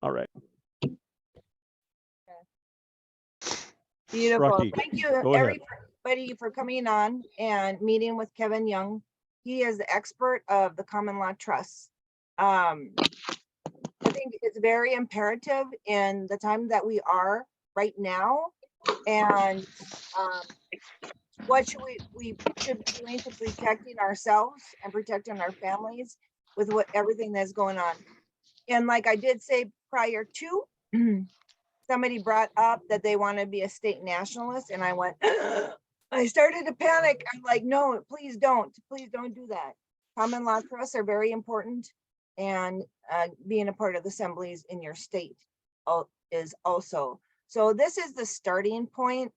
All right. Beautiful. Rocky, Thank you, go ahead. everybody, for coming on and meeting with Kevin Young. He is the expert of the common law trusts. I think it's very imperative in the time that we are right now. And what should we should be doing to protecting ourselves and protecting our families with everything that's going on. And like I did say prior to, somebody brought up that they want to be a state nationalist, and I went, I started to panic. I'm like, no, please don't do that. Common law trusts are very important, and being a part of the assemblies in your state is also. So this is the starting point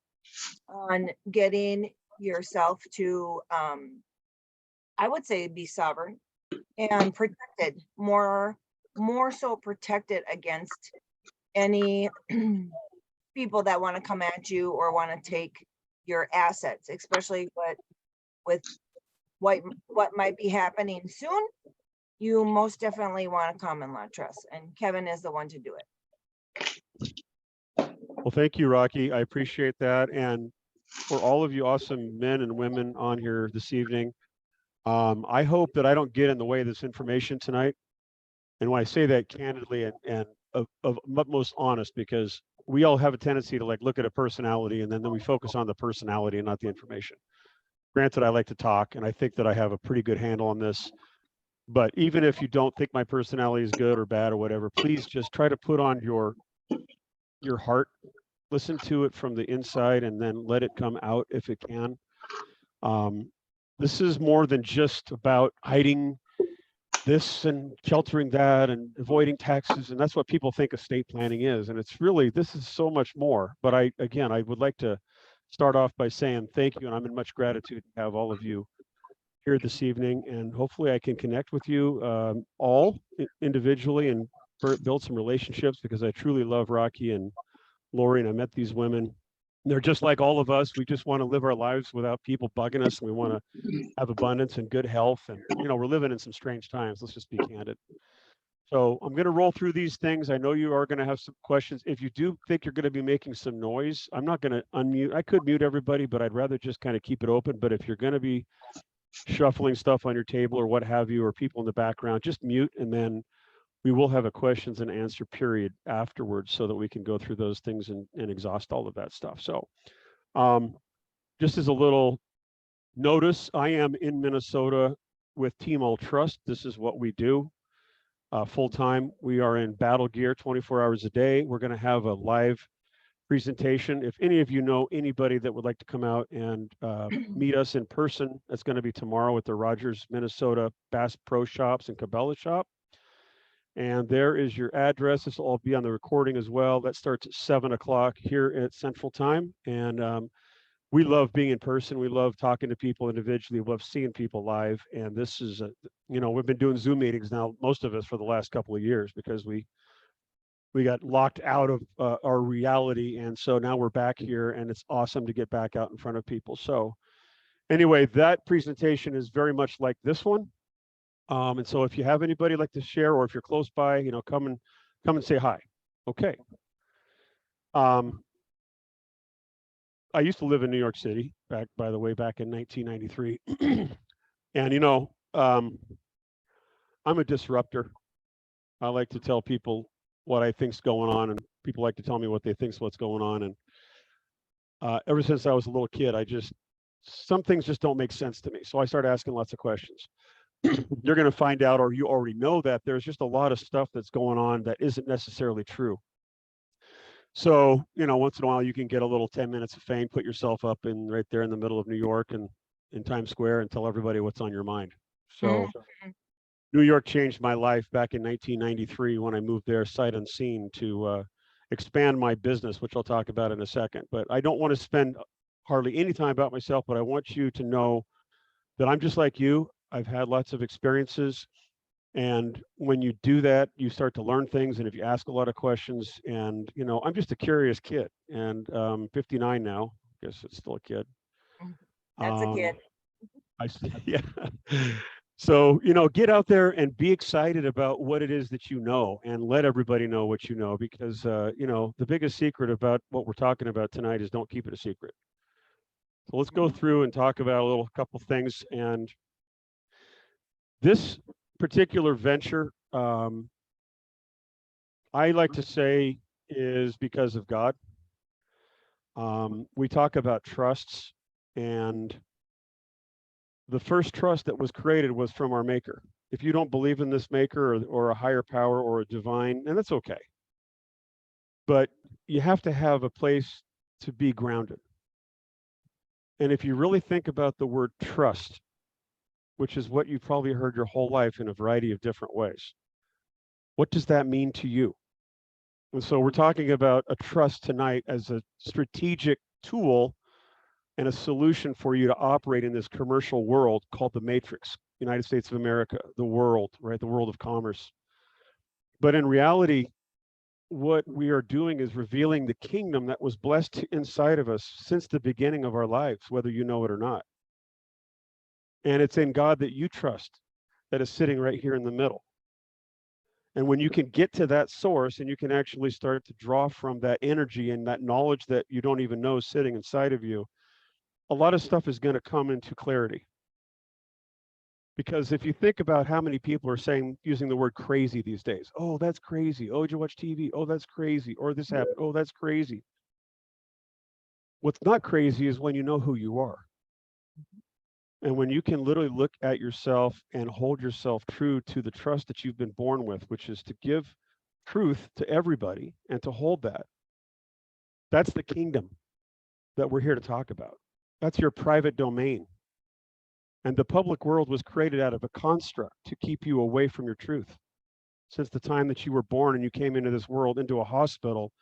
on getting yourself to, I would say, be sovereign and protected, more so protected against any people that want to come at you or want to take your assets, especially with what might be happening soon. You most definitely want a common law trust, and Kevin is the one to do it. Well, thank you, Rocky. I appreciate that. And for all of you awesome men and women on here this evening, I hope that I don't get in the way of this information tonight. And when I say that candidly and of utmost honest, because we all have a tendency to like look at a personality and then we focus on the personality and not the information. Granted, I like to talk and I think that I have a pretty good handle on this. But even if you don't think my personality is good or bad or whatever, please just try to put on your heart, listen to it from the inside, and then let it come out if it can. This is more than just about hiding this and sheltering that and avoiding taxes, and that's what people think estate planning is. And it's really, this is so much more. But I would like to start off by saying thank you, and I'm in much gratitude to have all of you here this evening, and hopefully I can connect with you all individually and build some relationships, because I truly love Rocky and Lori, and I met these women. They're just like all of us. We just want to live our lives without people bugging us, and we want to have abundance and good health. And we're living in some strange times. Let's just be candid. So I'm going to roll through these things. I know you are going to have some questions. If you do think you're going to be making some noise, I'm not going to unmute. I could mute everybody, but I'd rather just kind of keep it open. But if you're going to be shuffling stuff on your table or what have you, or people in the background, just mute, and then we will have a questions and answer period afterwards so that we can go through those things and exhaust all of that stuff. So just as a little notice, I am in Minnesota with Team All Trust. This is what we do full time. We are in battle gear 24 hours a day. We're going to have a live presentation. If any of you know anybody that would like to come out and meet us in person, that's going to be tomorrow at the Rogers, Minnesota Bass Pro Shops and Cabela Shop. And there is your address. This will all be on the recording as well. That starts at 7 o'clock here at Central Time. And we love being in person. We love talking to people individually. We love seeing people live. And this is, we've been doing Zoom meetings now, most of us, for the last couple of years, because we got locked out of our reality. And so now we're back here, and it's awesome to get back out in front of people. So anyway, that presentation is very much like this one. And so if you have anybody like to share, or if you're close by, come and say hi. Okay. I used to live in New York City back in 1993. And I'm a disruptor. I like to tell people what I think's going on, and people like to tell me what they think's what's going on. And ever since I was a little kid, some things just don't make sense to me. So I started asking lots of questions. You're going to find out, or you already know, that there's just a lot of stuff that's going on that isn't necessarily true. So, once in a while you can get a little 10 minutes of fame, put yourself up right there in the middle of New York and in Times Square and tell everybody what's on your mind. So New York changed my life back in 1993 when I moved there sight unseen to expand my business, which I'll talk about in a second. But I don't want to spend hardly any time about myself, but I want you to know that I'm just like you. I've had lots of experiences, and when you do that, you start to learn things, and if you ask a lot of questions, and I'm just a curious kid, and 59 now. I guess it's still a kid. That's a kid. Yeah. So, you know, get out there and be excited about what it is that you know, and let everybody know what you know, because, you know, the biggest secret about what we're talking about tonight is don't keep it a secret. So let's go through and talk about a couple things. And this particular venture, I like to say, is because of God. We talk about trusts, and the first trust that was created was from our maker. If you don't believe in this maker or a higher power or a divine, and that's okay. But you have to have a place to be grounded. And if you really think about the word trust, which is what you've probably heard your whole life in a variety of different ways, what does that mean to you? And so we're talking about a trust tonight as a strategic tool and a solution for you to operate in this commercial world called the Matrix, United States of America, the world, right? The world of commerce. But in reality, what we are doing is revealing the kingdom that was blessed inside of us since the beginning of our lives, whether you know it or not. And it's in God that you trust that is sitting right here in the middle. And when you can get to that source and you can actually start to draw from that energy and that knowledge that you don't even know is sitting inside of you, a lot of stuff is going to come into clarity. Because if you think about how many people are using the word crazy these days, oh, that's crazy. Oh, did you watch TV? Oh, that's crazy. Or this happened. Oh, that's crazy. What's not crazy is when you know who you are. And when you can literally look at yourself and hold yourself true to the trust that you've been born with, which is to give truth to everybody and to hold that. That's the kingdom that we're here to talk about. That's your private domain. And the public world was created out of a construct to keep you away from your truth. Since the time that you were born and you came into this world, into a hospital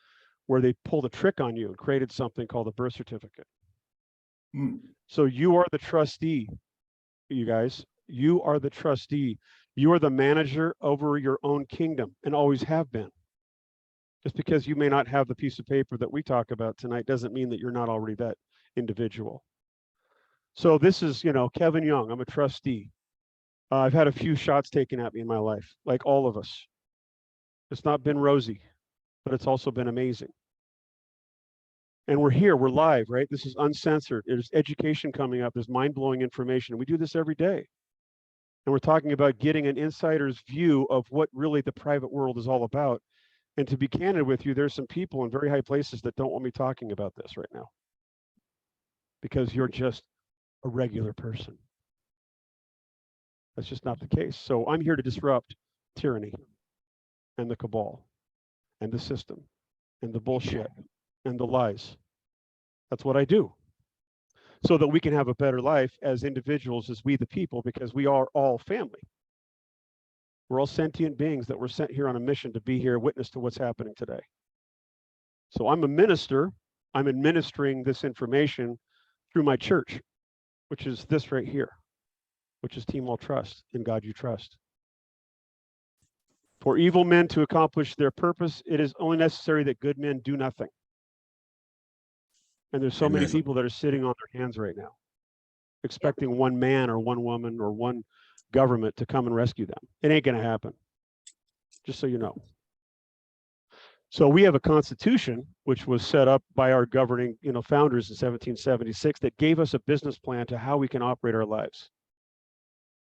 where they pulled a trick on you and created something called a birth certificate. So you are the trustee, you guys. You are the trustee. You are the manager over your own kingdom and always have been. Just because you may not have the piece of paper that we talk about tonight doesn't mean that you're not already that individual. So this is, you know, Kevin Young. I'm a trustee. I've had a few shots taken at me in my life, like all of us. It's not been rosy, but it's also been amazing. And we're here, we're live, right? This is uncensored. There's education coming up, there's mind-blowing information. We do this every day. And we're talking about getting an insider's view of what really the private world is all about. And to be candid with you, there's some people in very high places that don't want me talking about this right now. Because you're just a regular person. That's just not the case. So I'm here to disrupt tyranny and the cabal and the system and the bullshit and the lies. That's what I do. So that we can have a better life as individuals, as we the people, because we are all family. We're all sentient beings that were sent here on a mission to be here, witness to what's happening today. So I'm a minister. I'm administering this information through my church, which is this right here, which is Team All Trust, in God You Trust. For evil men to accomplish their purpose, it is only necessary that good men do nothing. And there's so many people that are sitting on their hands right now, expecting one man or one woman or one government to come and rescue them. It ain't going to happen, just so you know. So we have a constitution, which was set up by our governing, founders in 1776, that gave us a business plan to how we can operate our lives.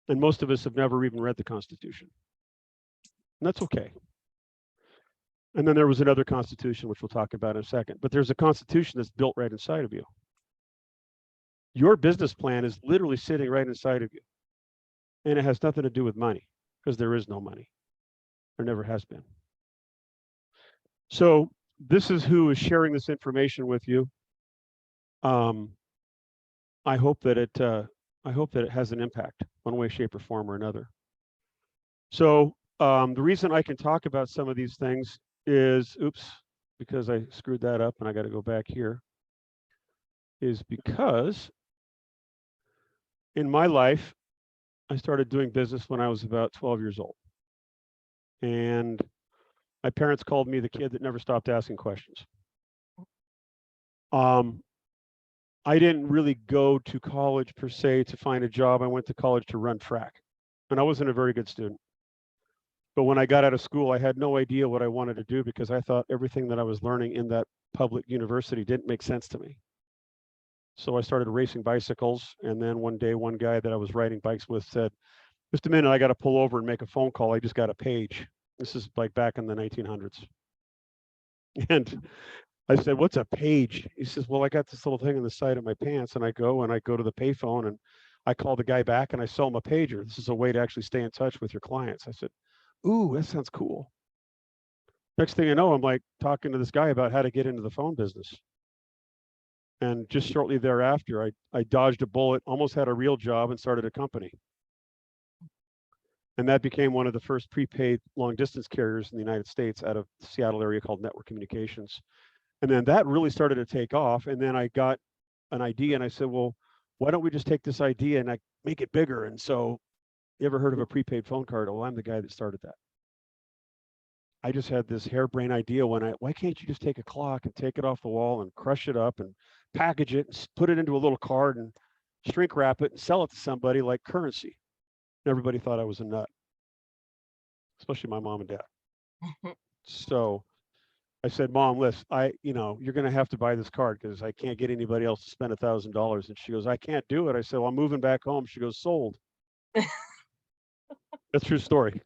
And most of us have never even read the Constitution. And that's okay. And then there was another constitution, which we'll talk about in a second. But there's a constitution that's built right inside of you. Your business plan is literally sitting right inside of you. And it has nothing to do with money, because there is no money. There never has been. So this is who is sharing this information with you. I hope that it has an impact one way, shape, or form or another. So the reason I can talk about some of these things is, because I screwed that up and I got to go back here, is because in my life, I started doing business when I was about 12 years old. And my parents called me the kid that never stopped asking questions. I didn't really go to college per se to find a job. I went to college to run track. and I wasn't a very good student. But when I got out of school, I had no idea what I wanted to do because I thought everything that I was learning in that public university didn't make sense to me. So I started racing bicycles, and then one day, one guy that I was riding bikes with said, "Just a minute, I got to pull over and make a phone call. I just got a page." This is like back in the 1900s. And I said, "What's a page?" He says, "Well, I got this little thing on the side of my pants," and I go to the payphone and I call the guy back and I sell him a pager. This is a way to actually stay in touch with your clients. I said, "Ooh, that sounds cool." Next thing you know, I'm like talking to this guy about how to get into the phone business. And just shortly thereafter, I dodged a bullet, almost had a real job, and started a company. And that became one of the first prepaid long distance carriers in the United States out of the Seattle area called Network Communications. And then that really started to take off. And then I got an idea and I said, well, why don't we just take this idea and I make it bigger? And so, you ever heard of a prepaid phone card? Well, I'm the guy that started that. I just had this harebrained idea why can't you just take a clock and take it off the wall and crush it up and package it and put it into a little card and shrink wrap it and sell it to somebody like currency? And everybody thought I was a nut, especially my mom and dad. So I said, "Mom, listen, you're going to have to buy this card because I can't get anybody else to spend $1,000." And she goes, "I can't do it." I said, "Well, I'm moving back home." She goes, "Sold." That's a true story.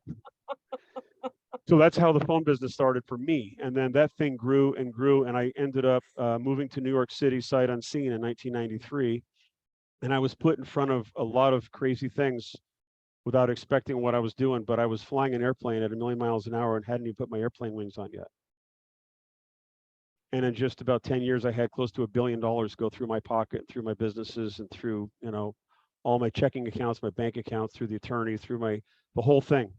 So that's how the phone business started for me. And then that thing grew and grew. And I ended up moving to New York City sight unseen in 1993. And I was put in front of a lot of crazy things without expecting what I was doing. But I was flying an airplane at 1,000,000 miles an hour and hadn't even put my airplane wings on yet. And in just about 10 years, I had close to $1 billion go through my pocket, through my businesses, and through, all my checking accounts, my bank accounts, through the attorney, through the whole thing.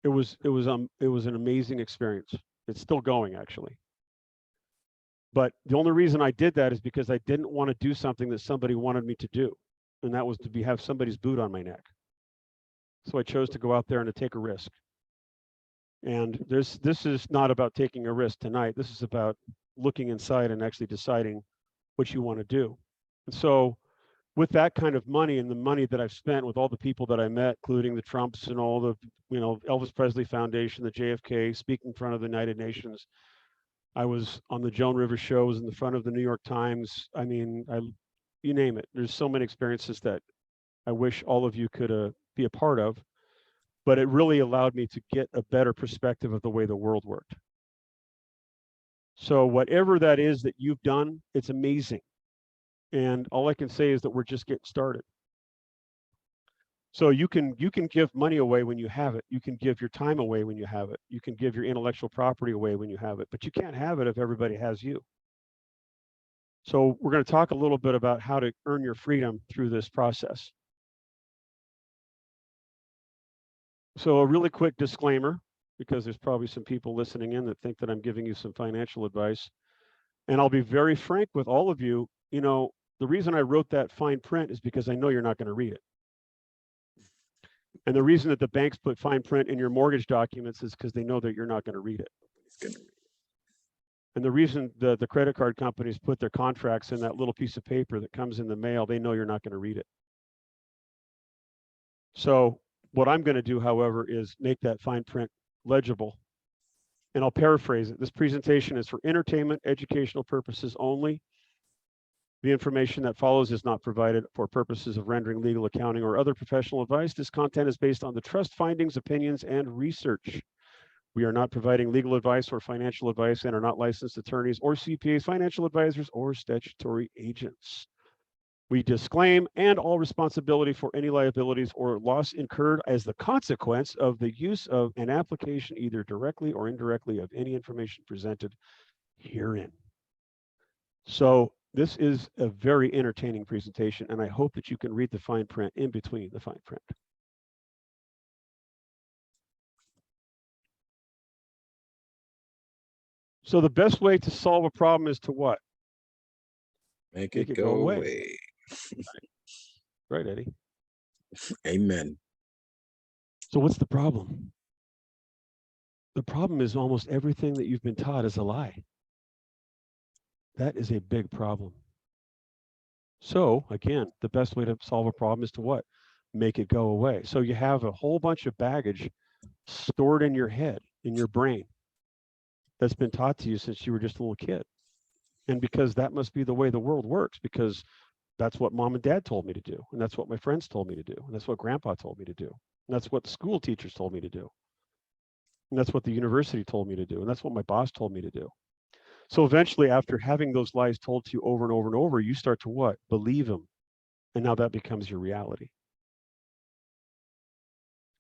It was an amazing experience. It's still going, actually. But the only reason I did that is because I didn't want to do something that somebody wanted me to do, and that was to have somebody's boot on my neck. So I chose to go out there and to take a risk. And this is not about taking a risk tonight. This is about looking inside and actually deciding what you want to do. And so with that kind of money and the money that I've spent with all the people that I met, including the Trumps and all the, Elvis Presley Foundation, the JFK, speaking in front of the United Nations. I was on the Joan Rivers shows in the front of the New York Times. I mean, you name it. There's so many experiences that I wish all of you could be a part of, but it really allowed me to get a better perspective of the way the world worked. So whatever that is that you've done, it's amazing. And all I can say is that we're just getting started. So you can give money away when you have it. You can give your time away when you have it. You can give your intellectual property away when you have it, but you can't have it if everybody has you. So we're going to talk a little bit about how to earn your freedom through this process. So a really quick disclaimer, because there's probably some people listening in that think that I'm giving you some financial advice. And I'll be very frank with all of you. The reason I wrote that fine print is because I know you're not going to read it. And the reason that the banks put fine print in your mortgage documents is because they know that you're not going to read it. And the reason the credit card companies put their contracts in that little piece of paper that comes in the mail, they know you're not going to read it. So what I'm going to do, however, is make that fine print legible. And I'll paraphrase it. This presentation is for entertainment, educational purposes only. The information that follows is not provided for purposes of rendering legal, accounting, or other professional advice. This content is based on the trust findings, opinions, and research. We are not providing legal advice or financial advice and are not licensed attorneys or CPAs, financial advisors, or statutory agents. We disclaim all responsibility for any liabilities or loss incurred as the consequence of the use of an application, either directly or indirectly, of any information presented herein. So this is a very entertaining presentation, and I hope that you can read the fine print in between the fine print. So the best way to solve a problem is to what? Make it go away. Right, Eddie? Amen. So what's the problem? The problem is almost everything that you've been taught is a lie. That is a big problem. So again, the best way to solve a problem is to what? make it go away. So you have a whole bunch of baggage stored in your head, in your brain, that's been taught to you since you were just a little kid. And because that must be the way the world works, because that's what mom and dad told me to do. And that's what my friends told me to do. And that's what grandpa told me to do. And that's what school teachers told me to do. And that's what the university told me to do. And that's what my boss told me to do. So eventually, after having those lies told to you over and over and over, you start to what? Believe them. And now that becomes your reality.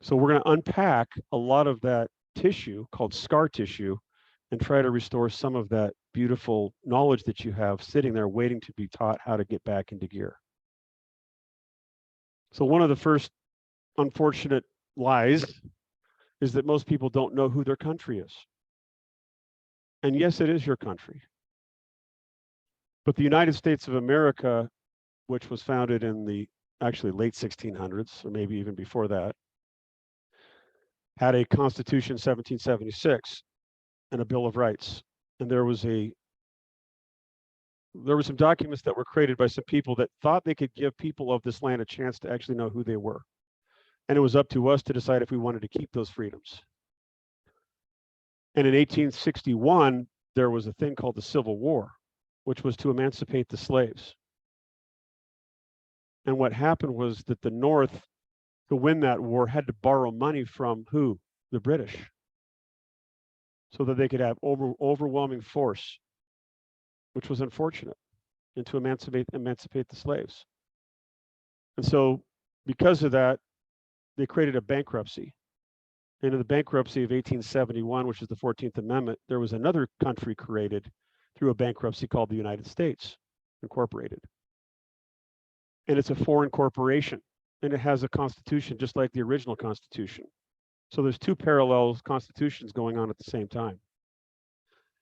So we're going to unpack a lot of that tissue called scar tissue and try to restore some of that beautiful knowledge that you have sitting there waiting to be taught how to get back into gear. So one of the first unfortunate lies is that most people don't know who their country is. And yes, it is your country. But the United States of America, which was founded in the actually late 1600s, or maybe even before that, had a Constitution 1776 and a Bill of Rights. And there were some documents that were created by some people that thought they could give people of this land a chance to actually know who they were. And it was up to us to decide if we wanted to keep those freedoms. And in 1861, there was a thing called the Civil War, which was to emancipate the slaves. And what happened was that the North, to win that war, had to borrow money from who? The British. So that they could have overwhelming force, which was unfortunate, and to emancipate the slaves. And so because of that, they created a bankruptcy. And in the bankruptcy of 1871, which is the 14th Amendment, there was another country created through a bankruptcy called the United States Incorporated. And it's a foreign corporation, and it has a constitution just like the original Constitution. So there's two parallel constitutions going on at the same time.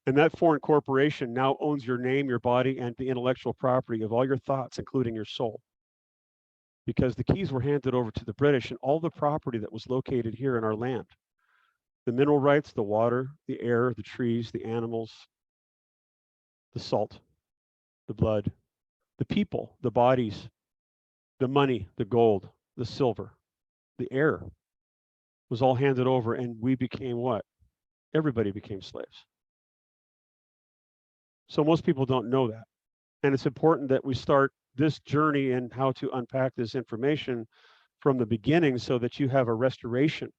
And that foreign corporation now owns your name, your body, and the intellectual property of all your thoughts, including your soul. Because the keys were handed over to the British, and all the property that was located here in our land, the mineral rights, the water, the air, the trees, the animals, the salt, the blood, the people, the bodies, the money, the gold, the silver, the air was all handed over, and we became what? Everybody became slaves. So most people don't know that. And it's important that we start this journey and how to unpack this information from the beginning so that you have a restoration.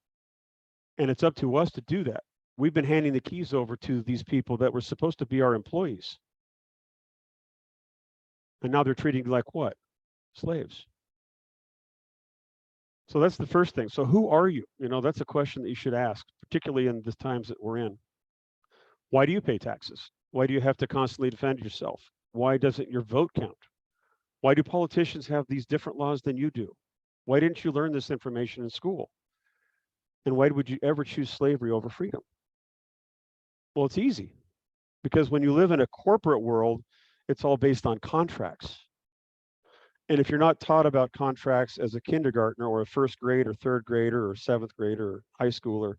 And it's up to us to do that. We've been handing the keys over to these people that were supposed to be our employees. And now they're treating like what? Slaves. So that's the first thing. So who are you? You know, that's a question that you should ask, particularly in the times that we're in. Why do you pay taxes? Why do you have to constantly defend yourself? Why doesn't your vote count? Why do politicians have these different laws than you do? Why didn't you learn this information in school? And why would you ever choose slavery over freedom? Well, it's easy. Because when you live in a corporate world, it's all based on contracts. And if you're not taught about contracts as a kindergartner or a first grade or third grader or seventh grader or high schooler,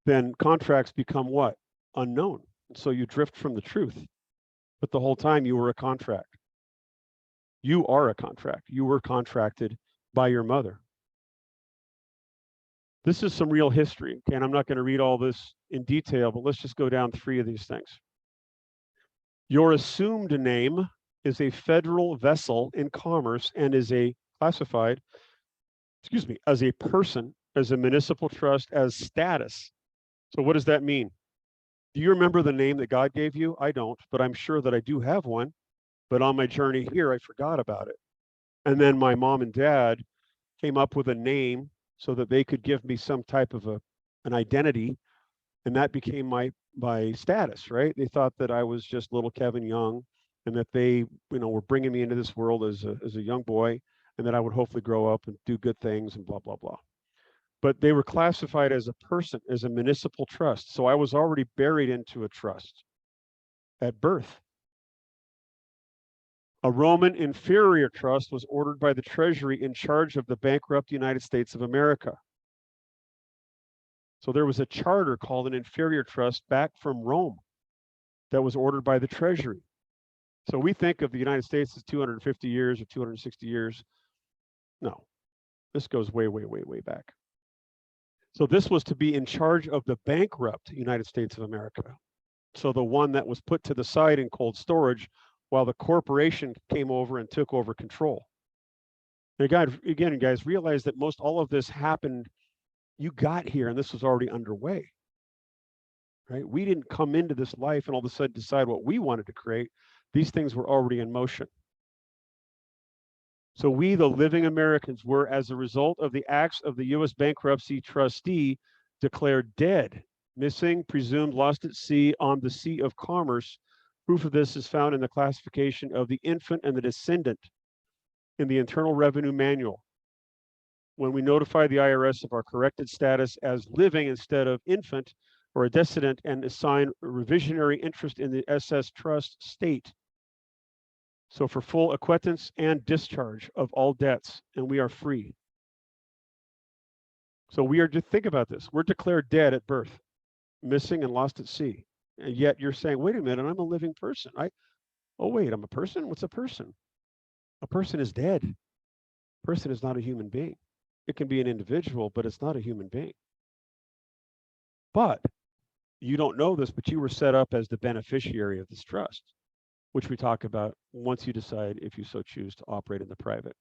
then contracts become what? Unknown. So you drift from the truth. But the whole time you were a contract. You are a contract. You were contracted by your mother. This is some real history. Okay, and I'm not going to read all this in detail, but let's just go down 3 of these things. Your assumed name is a federal vessel in commerce and is classified as a person, as a municipal trust, as status. So what does that mean? Do you remember the name that God gave you? I don't, but I'm sure that I do have one. But on my journey here, I forgot about it. And then my mom and dad came up with a name so that they could give me some type of an identity. And that became my status, right? They thought that I was just little Kevin Young and that they, were bringing me into this world as a young boy and that I would hopefully grow up and do good things and blah, blah, blah. But they were classified as a person, as a municipal trust. So I was already buried into a trust at birth. A Roman inferior trust was ordered by the Treasury in charge of the bankrupt United States of America. So there was a charter called an inferior trust back from Rome that was ordered by the Treasury. So we think of the United States as 250 years or 260 years. No, This goes way, way, way, way back. So this was to be in charge of the bankrupt United States of America. So the one that was put to the side in cold storage while the corporation came over and took over control. And again, guys, realize that most all of this happened, you got here and this was already underway, right? We didn't come into this life and all of a sudden decide what we wanted to create. These things were already in motion. So we, the living Americans, were, as a result of the acts of the U.S. bankruptcy trustee, declared dead, missing, presumed lost at sea on the Sea of Commerce. Proof of this is found in the classification of the infant and the descendant in the Internal Revenue Manual. When we notify the IRS of our corrected status as living instead of infant or a descendant and assign a revisionary interest in the SS trust state. So for full acquittance and discharge of all debts, and we are free. So we are, just think about this. We're declared dead at birth, missing and lost at sea. And yet you're saying, wait a minute, I'm a living person. Oh wait, I'm a person? What's a person? A person is dead. A person is not a human being. It can be an individual, but it's not a human being. But you don't know this, but you were set up as the beneficiary of this trust, which we talk about once you decide, if you so choose, to operate in the private.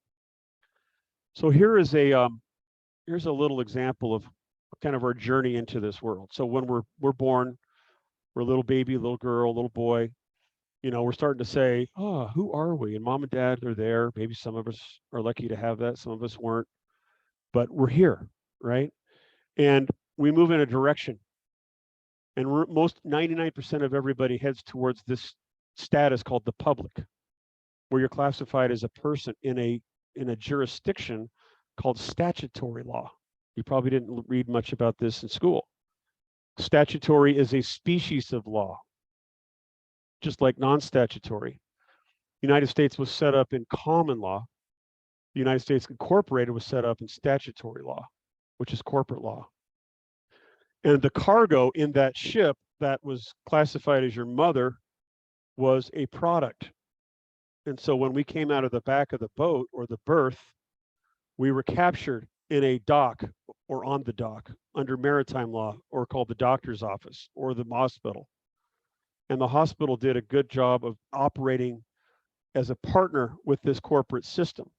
So here is here's a little example of kind of our journey into this world. So when we're born, we're a little baby, little girl, little boy. You know, we're starting to say, oh, who are we? And mom and dad are there. Maybe some of us are lucky to have that. Some of us weren't, but we're here, right? And we move in a direction. And most 99% of everybody heads towards this status called the public, where you're classified as a person in a jurisdiction called statutory law. You probably didn't read much about this in school. Statutory is a species of law, just like non-statutory. The United States was set up in common law. The United States Incorporated was set up in statutory law, which is corporate law. And the cargo in that ship that was classified as your mother was a product. And so when we came out of the back of the boat or the berth, we were captured in a dock or on the dock under maritime law, or called the doctor's office or the hospital. And the hospital did a good job of operating as a partner with this corporate system.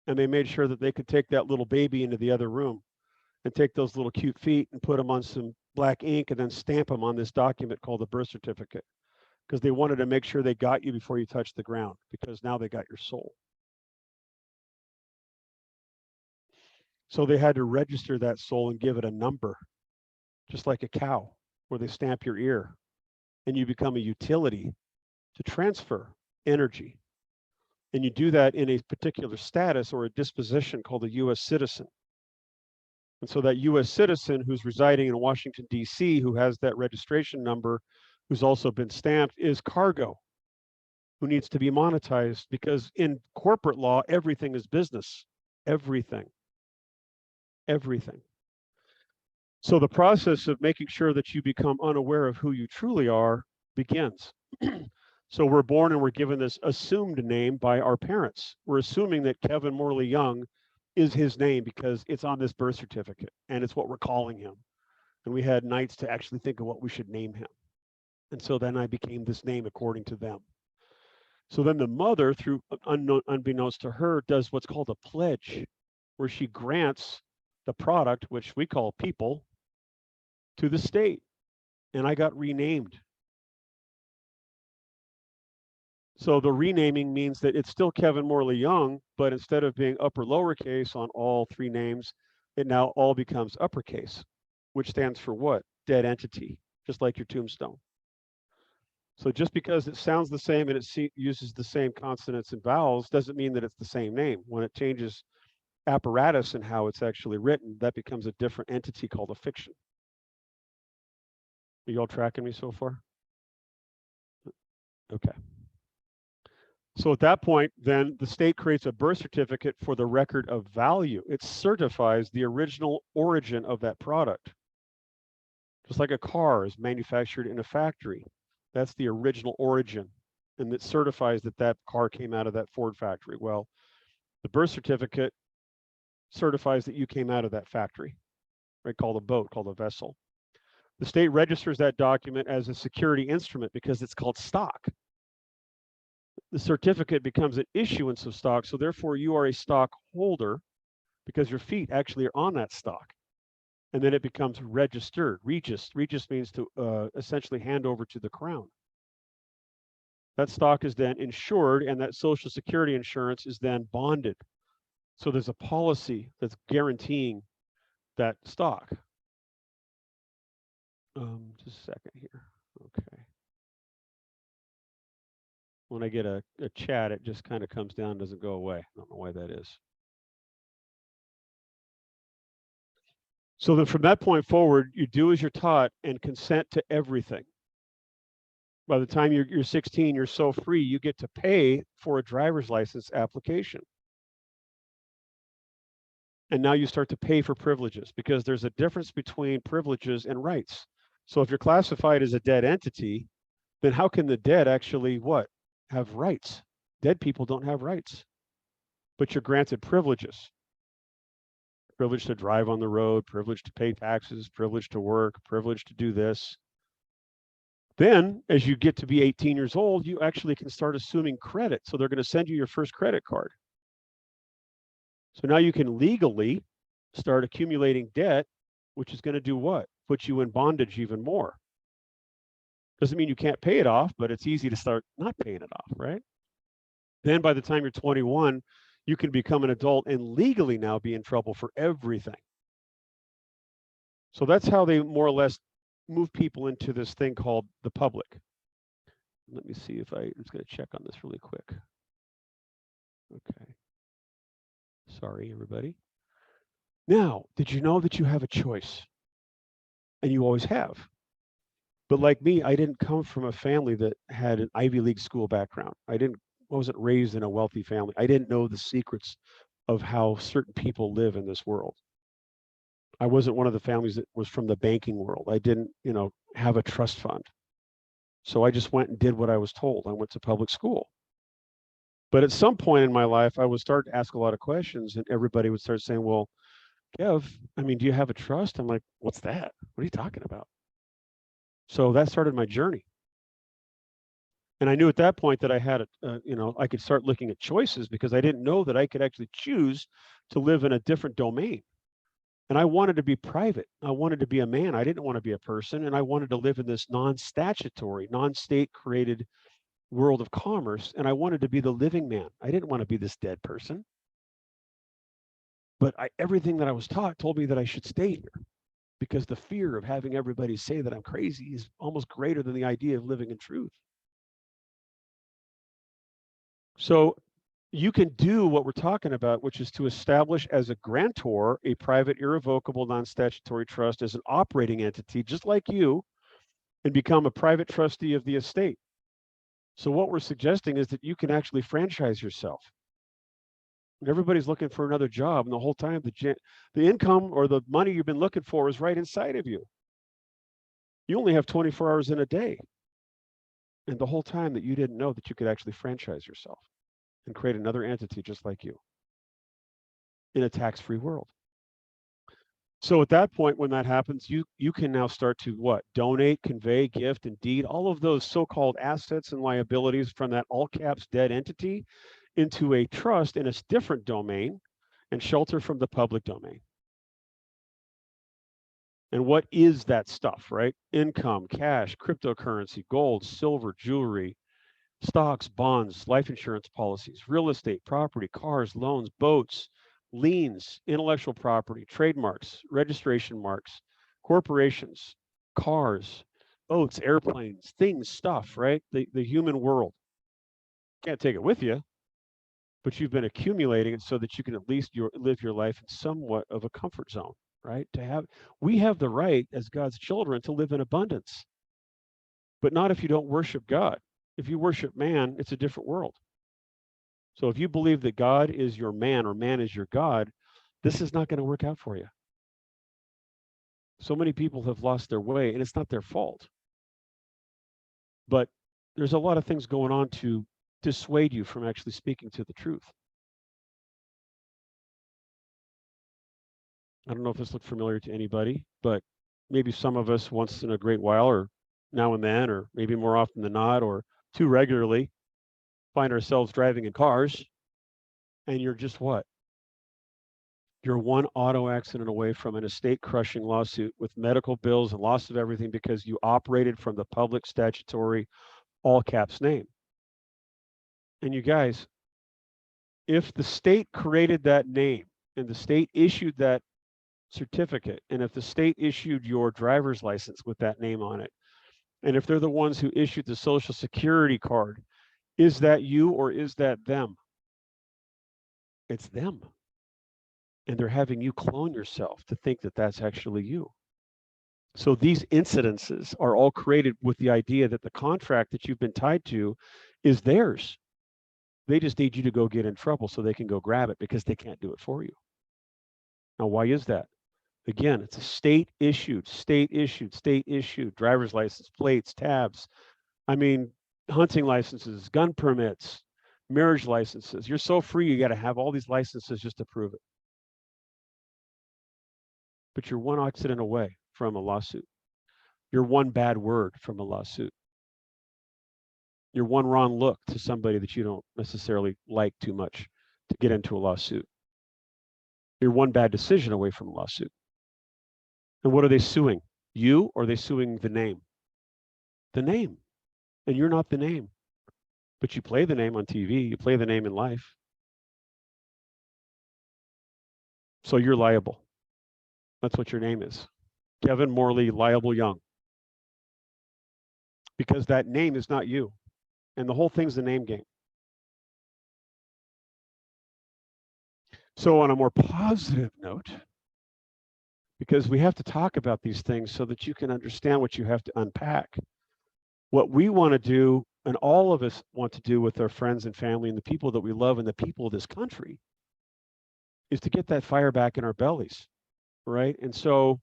And they made sure that they could take that little baby into the other room and take those little cute feet and put them on some black ink and then stamp them on this document called the birth certificate, because they wanted to make sure they got you before you touched the ground, because now they got your soul. So they had to register that soul and give it a number, just like a cow, where they stamp your ear and you become a utility to transfer energy. And you do that in a particular status or a disposition called a U.S. citizen. And so that U.S. citizen who's residing in Washington, D.C., who has that registration number, who's also been stamped, is cargo, who needs to be monetized, because in corporate law, everything is business. Everything. Everything. So the process of making sure that you become unaware of who you truly are begins. So we're born and we're given this assumed name by our parents. We're assuming that Kevin Morley Young is his name because it's on this birth certificate and it's what we're calling him. And we had nights to actually think of what we should name him. And so then I became this name according to them. So then the mother, through unbeknownst to her, does what's called a pledge, where she grants the product, which we call people, to the state. And I got renamed. So the renaming means that it's still Kevin Morley Young, but instead of being upper lowercase on all three names, it now all becomes uppercase, which stands for what? Dead entity, just like your tombstone. So just because it sounds the same and it uses the same consonants and vowels doesn't mean that it's the same name. When it changes apparatus and how it's actually written, that becomes a different entity called a fiction. Are you all tracking me so far? Okay. So at that point, then the state creates a birth certificate for the record of value. It certifies the original origin of that product. Just like a car is manufactured in a factory, that's the original origin. And it certifies that that car came out of that Ford factory. Well, the birth certificate certifies that you came out of that factory, right? Called a boat, called a vessel. The state registers that document as a security instrument because it's called stock. The certificate becomes an issuance of stock, so therefore you are a stock holder because your feet actually are on that stock. And then it becomes registered. Regis means to essentially hand over to the crown. That stock is then insured, and that Social Security insurance is then bonded. So there's a policy that's guaranteeing that stock. Just a second here. Okay. When I get a chat, it just kind of comes down, doesn't go away. I don't know why that is. So then from that point forward, you do as you're taught and consent to everything. By the time you're 16, you're so free, you get to pay for a driver's license application. And now you start to pay for privileges because there's a difference between privileges and rights. So if you're classified as a dead entity, then how can the dead actually what? Have rights? Dead people don't have rights, but you're granted privileges. Privilege to drive on the road, privilege to pay taxes, privilege to work, privilege to do this. Then as you get to be 18 years old, you actually can start assuming credit. So they're going to send you your first credit card. So now you can legally start accumulating debt, which is going to do what? Put you in bondage even more. Doesn't mean you can't pay it off, but it's easy to start not paying it off, right? Then by the time you're 21, you can become an adult and legally now be in trouble for everything. So that's how they more or less move people into this thing called the public. Let me see if I'm just going to check on this really quick. Okay. Sorry, everybody. Now, did you know that you have a choice? And you always have. But like me, I didn't come from a family that had an Ivy League school background. I wasn't raised in a wealthy family. I didn't know the secrets of how certain people live in this world. I wasn't one of the families that was from the banking world. I didn't, have a trust fund. So I just went and did what I was told. I went to public school. But at some point in my life, I would start to ask a lot of questions, and everybody would start saying, well, Kev, do you have a trust? I'm like, what's that? What are you talking about? So that started my journey. And I knew at that point that I had, I could start looking at choices because I didn't know that I could actually choose to live in a different domain. And I wanted to be private. I wanted to be a man. I didn't want to be a person. And I wanted to live in this non-statutory, non-state created world of commerce. And I wanted to be the living man. I didn't want to be this dead person. But everything that I was taught told me that I should stay here because the fear of having everybody say that I'm crazy is almost greater than the idea of living in truth. So you can do what we're talking about, which is to establish as a grantor a private, irrevocable, non-statutory trust as an operating entity, just like you, and become a private trustee of the estate. So what we're suggesting is that you can actually franchise yourself. And everybody's looking for another job, and the whole time the income or the money you've been looking for is right inside of you. You only have 24 hours in a day. And the whole time that you didn't know that you could actually franchise yourself and create another entity just like you in a tax-free world. So at that point, when that happens, you can now start to what? Donate, convey, gift, and deed, all of those so-called assets and liabilities from that all caps dead entity into a trust in a different domain and shelter from the public domain. And what is that stuff, right? Income, cash, cryptocurrency, gold, silver, jewelry, stocks, bonds, life insurance policies, real estate, property, cars, loans, boats, liens, intellectual property, trademarks, registration marks, corporations, cars, boats, airplanes, things, stuff, right? The human world. Can't take it with you, but you've been accumulating it so that you can at least live your life in somewhat of a comfort zone, right? We have the right as God's children to live in abundance, but not if you don't worship God. If you worship man, it's a different world. So if you believe that God is your man or man is your God, this is not going to work out for you. So many people have lost their way, and it's not their fault. But there's a lot of things going on to dissuade you from actually speaking to the truth. I don't know if this looked familiar to anybody, but maybe some of us once in a great while, or now and then, or maybe more often than not, or too regularly, find ourselves driving in cars, and you're just what? You're one auto accident away from an estate-crushing lawsuit with medical bills and loss of everything because you operated from the public statutory all caps name. And you guys, if the state created that name and the state issued that certificate, and if the state issued your driver's license with that name on it, and if they're the ones who issued the social security card, is that you or is that them? It's them. And they're having you clone yourself to think that that's actually you. So these incidences are all created with the idea that the contract that you've been tied to is theirs. They just need you to go get in trouble so they can go grab it because they can't do it for you. Now, why is that? Again, it's a state issued driver's license, plates, tabs. I mean, hunting licenses, gun permits, marriage licenses. You're so free, you got to have all these licenses just to prove it. But you're one accident away from a lawsuit. You're one bad word from a lawsuit. You're one wrong look to somebody that you don't necessarily like too much to get into a lawsuit. You're one bad decision away from a lawsuit. And what are they suing? You, or are they suing the name? The name. And you're not the name. But you play the name on TV, you play the name in life. So you're liable. That's what your name is. Kevin Morley, liable Young. Because that name is not you. And the whole thing's the name game. So on a more positive note, because we have to talk about these things so that you can understand what you have to unpack. What we want to do, and all of us want to do with our friends and family and the people that we love and the people of this country, is to get that fire back in our bellies, right? And so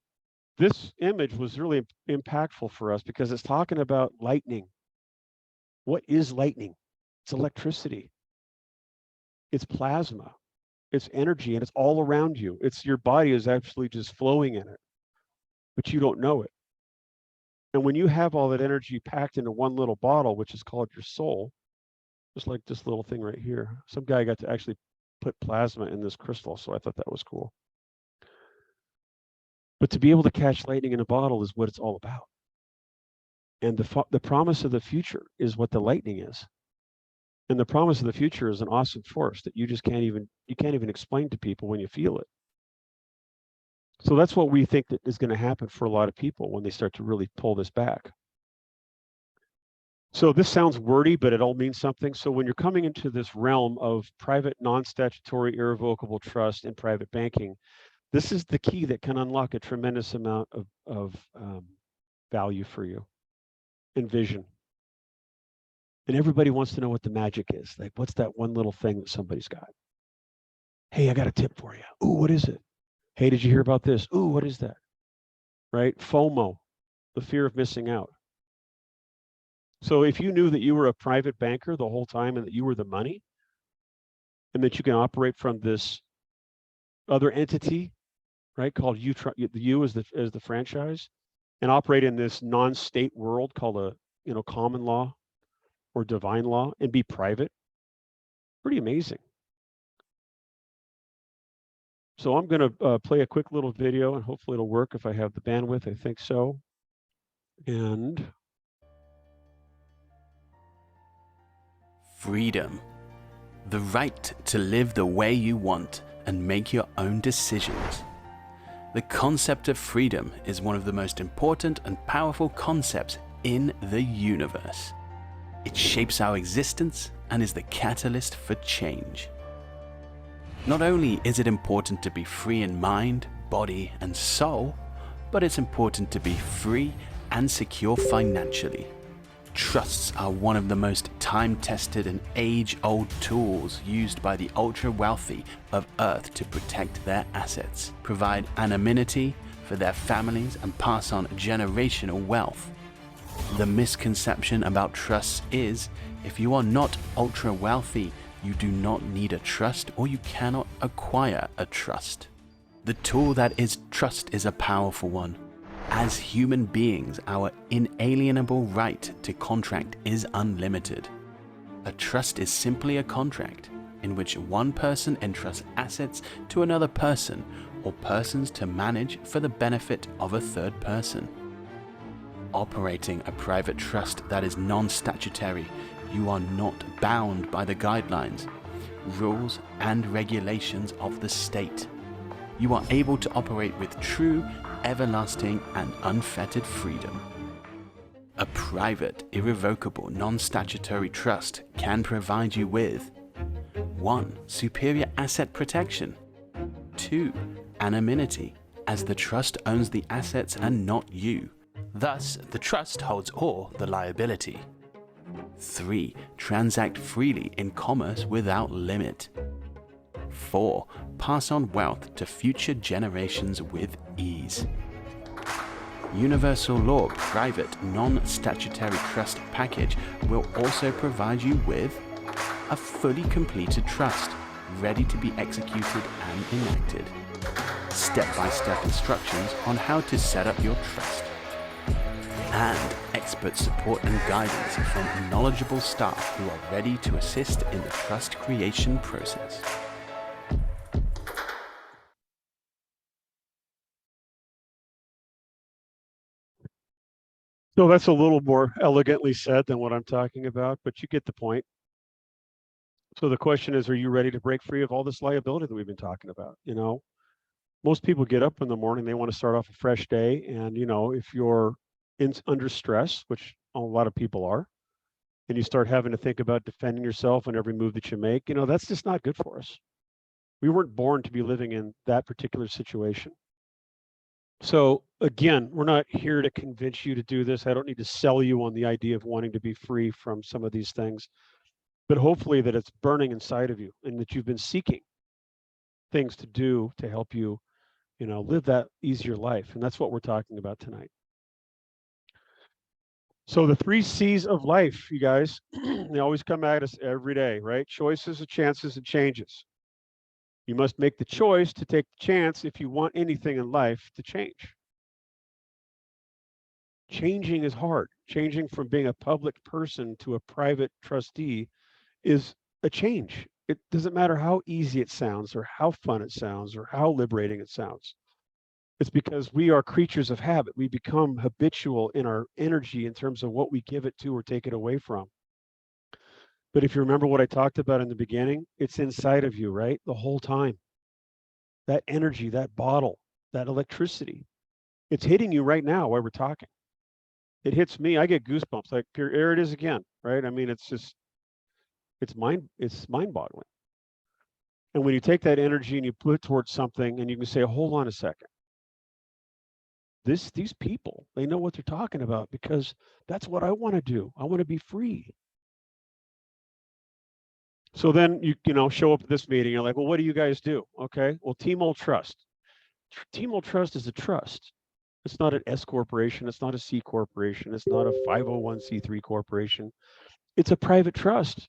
this image was really impactful for us because it's talking about lightning. What is lightning? It's electricity. It's plasma. It's energy, and it's all around you. It's your body is actually just flowing in it, but you don't know it. And when you have all that energy packed into one little bottle, which is called your soul, just like this little thing right here. Some guy got to actually put plasma in this crystal, so I thought that was cool. But to be able to catch lightning in a bottle is what it's all about. And the promise of the future is what the lightning is. And the promise of the future is an awesome force that you just can't even explain to people when you feel it. So that's what we think that is going to happen for a lot of people when they start to really pull this back. So this sounds wordy, but it all means something. So when you're coming into this realm of private, non-statutory, irrevocable trust and private banking, this is the key that can unlock a tremendous amount of value for you and vision. And everybody wants to know what the magic is. Like, what's that one little thing that somebody's got? Hey, I got a tip for you. Ooh, what is it? Hey, did you hear about this? Ooh, what is that? Right? FOMO, the fear of missing out. So if you knew that you were a private banker the whole time and that you were the money, and that you can operate from this other entity, right, called you as the franchise, and operate in this non-state world called a common law or divine law and be private, pretty amazing. So I'm going to play a quick little video, and hopefully it'll work if I have the bandwidth. I think so. And freedom. The right to live the way you want and make your own decisions. The concept of freedom is one of the most important and powerful concepts in the universe. It shapes our existence and is the catalyst for change. Not only is it important to be free in mind, body, and soul, but it's important to be free and secure financially. Trusts are one of the most time-tested and age-old tools used by the ultra-wealthy of Earth to protect their assets, provide anonymity for their families, and pass on generational wealth. The misconception about trusts is, if you are not ultra-wealthy, you do not need a trust or you cannot acquire a trust. The tool that is trust is a powerful one. As human beings, our inalienable right to contract is unlimited. A trust is simply a contract in which one person entrusts assets to another person or persons to manage for the benefit of a third person. Operating a private trust that is non-statutory, you are not bound by the guidelines, rules, and regulations of the state. You are able to operate with true, everlasting, and unfettered freedom. A private, irrevocable, non-statutory trust can provide you with 1. Superior asset protection. 2. Anonymity, as the trust owns the assets and not you. Thus, the trust holds all the liability. 3. Transact freely in commerce without limit. 4. Pass on wealth to future generations with ease. Universal Law Private Non-Statutory Trust Package will also provide you with a fully completed trust, ready to be executed and enacted. Step-by-step instructions on how to set up your trust. And expert support and guidance from knowledgeable staff who are ready to assist in the trust creation process. So that's a little more elegantly said than what I'm talking about, but you get the point. So the question is, are you ready to break free of all this liability that we've been talking about? You know, most people get up in the morning, they want to start off a fresh day. And, you know, if you're under stress, which a lot of people are, and you start having to think about defending yourself in every move that you make, you know, that's just not good for us. We weren't born to be living in that particular situation. So again, we're not here to convince you to do this. I don't need to sell you on the idea of wanting to be free from some of these things, but hopefully that it's burning inside of you and that you've been seeking things to do to help you, you know, live that easier life. And that's what we're talking about tonight. So the 3 C's of life, you guys, they always come at us every day, right? Choices, chances, and changes. You must make the choice to take the chance if you want anything in life to change. Changing is hard. Changing from being a public person to a private trustee is a change. It doesn't matter how easy it sounds or how fun it sounds or how liberating it sounds. It's because we are creatures of habit. We become habitual in our energy in terms of what we give it to or take it away from. But if you remember what I talked about in the beginning, it's inside of you, right? The whole time. That energy, that bottle, that electricity, it's hitting you right now while we're talking. It hits me, I get goosebumps, like here it is again, right? I mean, it's just, it's mind-boggling. And when you take that energy and you put it towards something and you can say, hold on a second. These people, they know what they're talking about because that's what I want to do. I want to be free. So then you know, show up at this meeting. You're like, well, what do you guys do? Okay, well, Team Trust. Team Trust is a trust. It's not an S corporation. It's not a C corporation. It's not a 501c3 corporation. It's a private trust.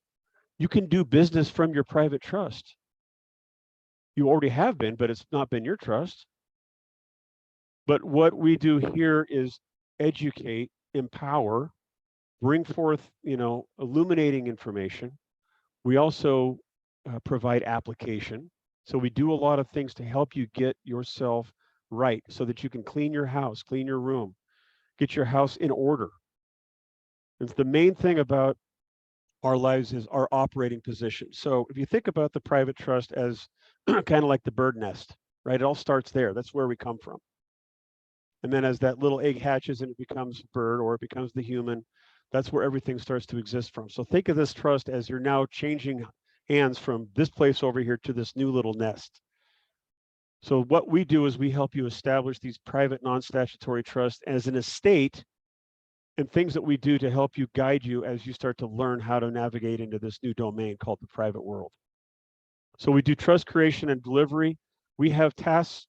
You can do business from your private trust. You already have been, but it's not been your trust. But what we do here is educate, empower, bring forth, you know, illuminating information. We also provide application. So we do a lot of things to help you get yourself right so that you can clean your house, clean your room, get your house in order. And the main thing about our lives is our operating position. So if you think about the private trust as kind of like the bird nest, right? It all starts there. That's where we come from. And then as that little egg hatches and it becomes a bird or it becomes the human, that's where everything starts to exist from. So think of this trust as you're now changing hands from this place over here to this new little nest. So what we do is we help you establish these private non-statutory trusts as an estate and things that we do to help you guide you as you start to learn how to navigate into this new domain called the private world. So we do trust creation and delivery. We have tax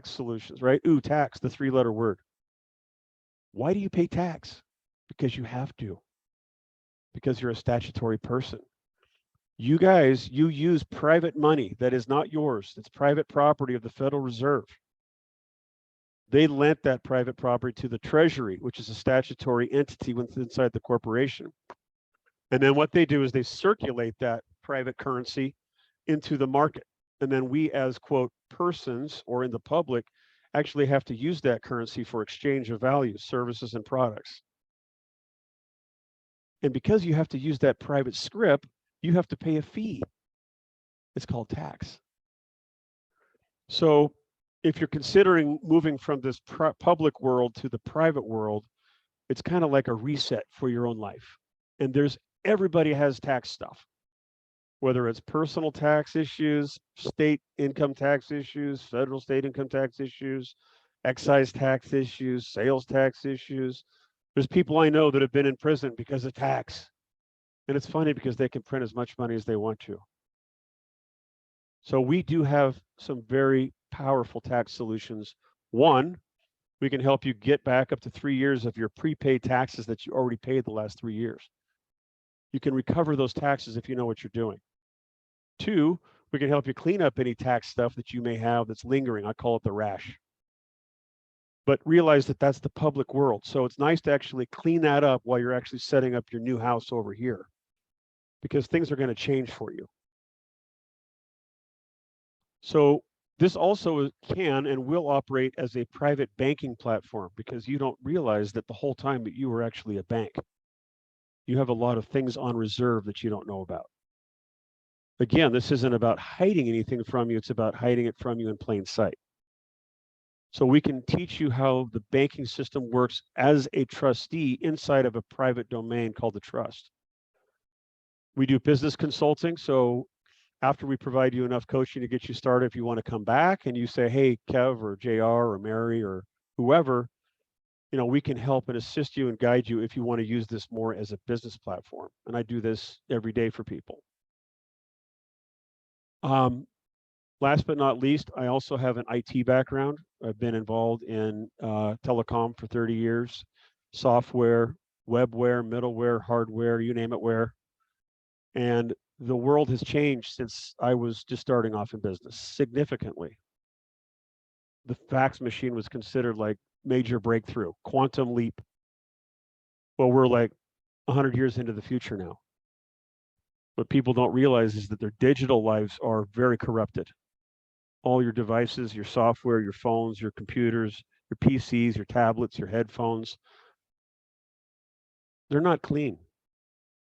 solutions, right? Ooh, tax, the 3-letter word. Why do you pay tax? Because you have to. Because you're a statutory person. You guys, you use private money that is not yours. It's private property of the Federal Reserve. They lent that private property to the Treasury, which is a statutory entity inside the corporation. And then what they do is they circulate that private currency into the market. And then we as, quote, persons or in the public actually have to use that currency for exchange of values, services, and products. And because you have to use that private script, you have to pay a fee. It's called tax. So if you're considering moving from this public world to the private world, it's kind of like a reset for your own life. And everybody has tax stuff, whether it's personal tax issues, state income tax issues, federal state income tax issues, excise tax issues, sales tax issues. There's people I know that have been in prison because of tax. And it's funny because they can print as much money as they want to. So we do have some very powerful tax solutions. One, we can help you get back up to 3 years of your prepaid taxes that you already paid the last 3 years. You can recover those taxes if you know what you're doing. Two, we can help you clean up any tax stuff that you may have that's lingering. I call it the rash. But realize that that's the public world. So it's nice to actually clean that up while you're actually setting up your new house over here, because things are going to change for you. So this also can and will operate as a private banking platform, because you don't realize that the whole time that you were actually a bank. You have a lot of things on reserve that you don't know about. Again, this isn't about hiding anything from you. It's about hiding it from you in plain sight. So we can teach you how the banking system works as a trustee inside of a private domain called the trust. We do business consulting. So after we provide you enough coaching to get you started, if you want to come back and you say, hey, Kev or JR or Mary or whoever, we can help and assist you and guide you if you want to use this more as a business platform. And I do this every day for people. Last but not least, I also have an IT background. I've been involved in telecom for 30 years, software, webware, middleware, hardware, you name it where. And the world has changed since I was just starting off in business significantly. The fax machine was considered like major breakthrough, quantum leap. Well, we're like 100 years into the future now. What people don't realize is that their digital lives are very corrupted. All your devices, your software, your phones, your computers, your PCs, your tablets, your headphones, they're not clean.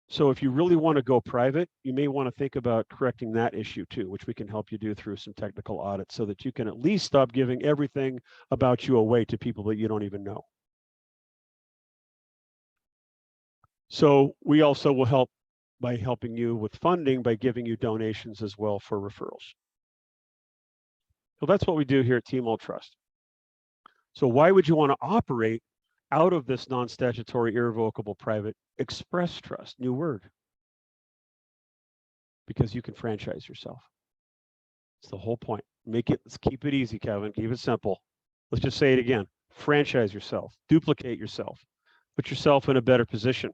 So if you really want to go private, you may want to think about correcting that issue too, which we can help you do through some technical audits so that you can at least stop giving everything about you away to people that you don't even know. So we also will help by helping you with funding by giving you donations as well for referrals. So that's what we do here at Team All Trust. So why would you want to operate out of this non-statutory, irrevocable, private express trust? New word. Because you can franchise yourself. It's the whole point. Let's keep it easy, Kevin. Keep it simple. Let's just say it again. Franchise yourself. Duplicate yourself. Put yourself in a better position.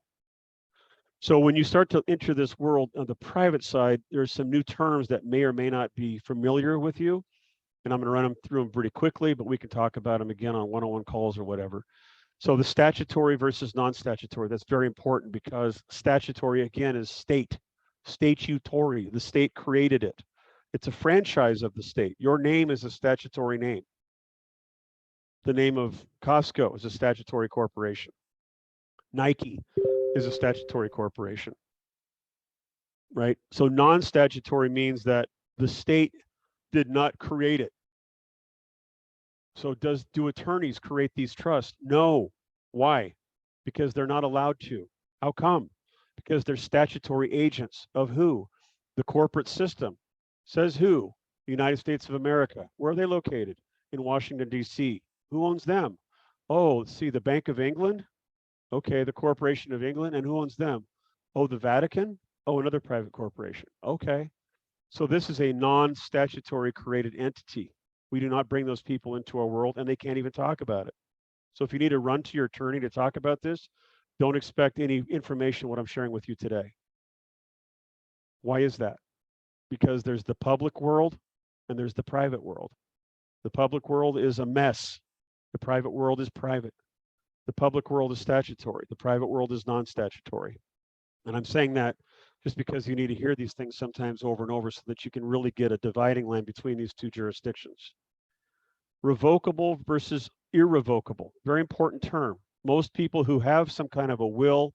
So when you start to enter this world on the private side, there's some new terms that may or may not be familiar with you. And I'm going to run them through them pretty quickly, but we can talk about them again on one-on-one calls or whatever. So the statutory versus non-statutory, that's very important because statutory, again, is state. Statutory, the state created it. It's a franchise of the state. Your name is a statutory name. The name of Costco is a statutory corporation. Nike is a statutory corporation, right? So non-statutory means that the state did not create it. So do attorneys create these trusts? No. Why? Because they're not allowed to. How come? Because they're statutory agents of who? The corporate system. Says who? The United States of America. Where are they located? In Washington, D.C. Who owns them? Oh, let's see, the Bank of England. Okay, the Corporation of England. And who owns them? Oh, the Vatican? Oh, another private corporation. Okay. So this is a non-statutory created entity. We do not bring those people into our world, and they can't even talk about it. So if you need to run to your attorney to talk about this, don't expect any information what I'm sharing with you today. Why is that? Because there's the public world and there's the private world. The public world is a mess. The private world is private. The public world is statutory. The private world is non-statutory. And I'm saying that just because you need to hear these things sometimes over and over so that you can really get a dividing line between these two jurisdictions. Revocable versus irrevocable, very important term. Most people who have some kind of a will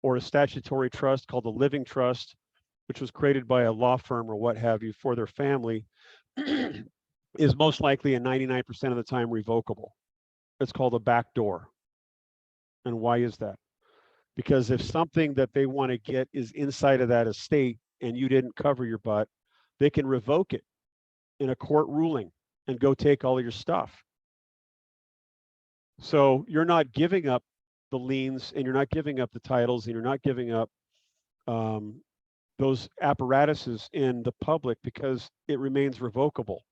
or a statutory trust called a living trust, which was created by a law firm or what have you for their family, is most likely and 99% of the time revocable. It's called a backdoor. And why is that? Because if something that they want to get is inside of that estate and you didn't cover your butt, they can revoke it in a court ruling and go take all of your stuff. So you're not giving up the liens and you're not giving up the titles and you're not giving up those apparatuses in the public because it remains revocable.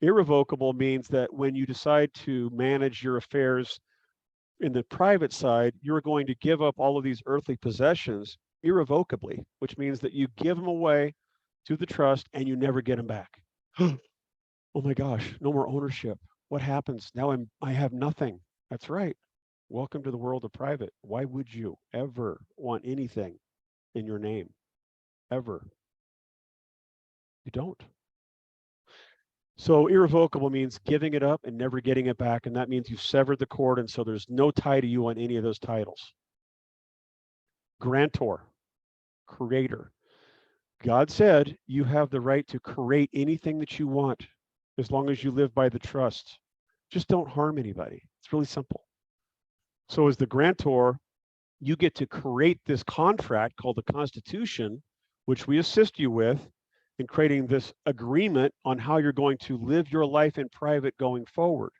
Irrevocable means that when you decide to manage your affairs in the private side, you're going to give up all of these earthly possessions irrevocably, which means that you give them away to the trust and you never get them back. Oh my gosh, no more ownership. What happens? Now I have nothing. That's right. Welcome to the world of private. Why would you ever want anything in your name? Ever. You don't. So irrevocable means giving it up and never getting it back. And that means you've severed the cord. And so there's no tie to you on any of those titles. Grantor, creator. God said you have the right to create anything that you want as long as you live by the trust. Just don't harm anybody. It's really simple. So as the grantor, you get to create this contract called the Constitution, which we assist you with in creating this agreement on how you're going to live your life in private going forward.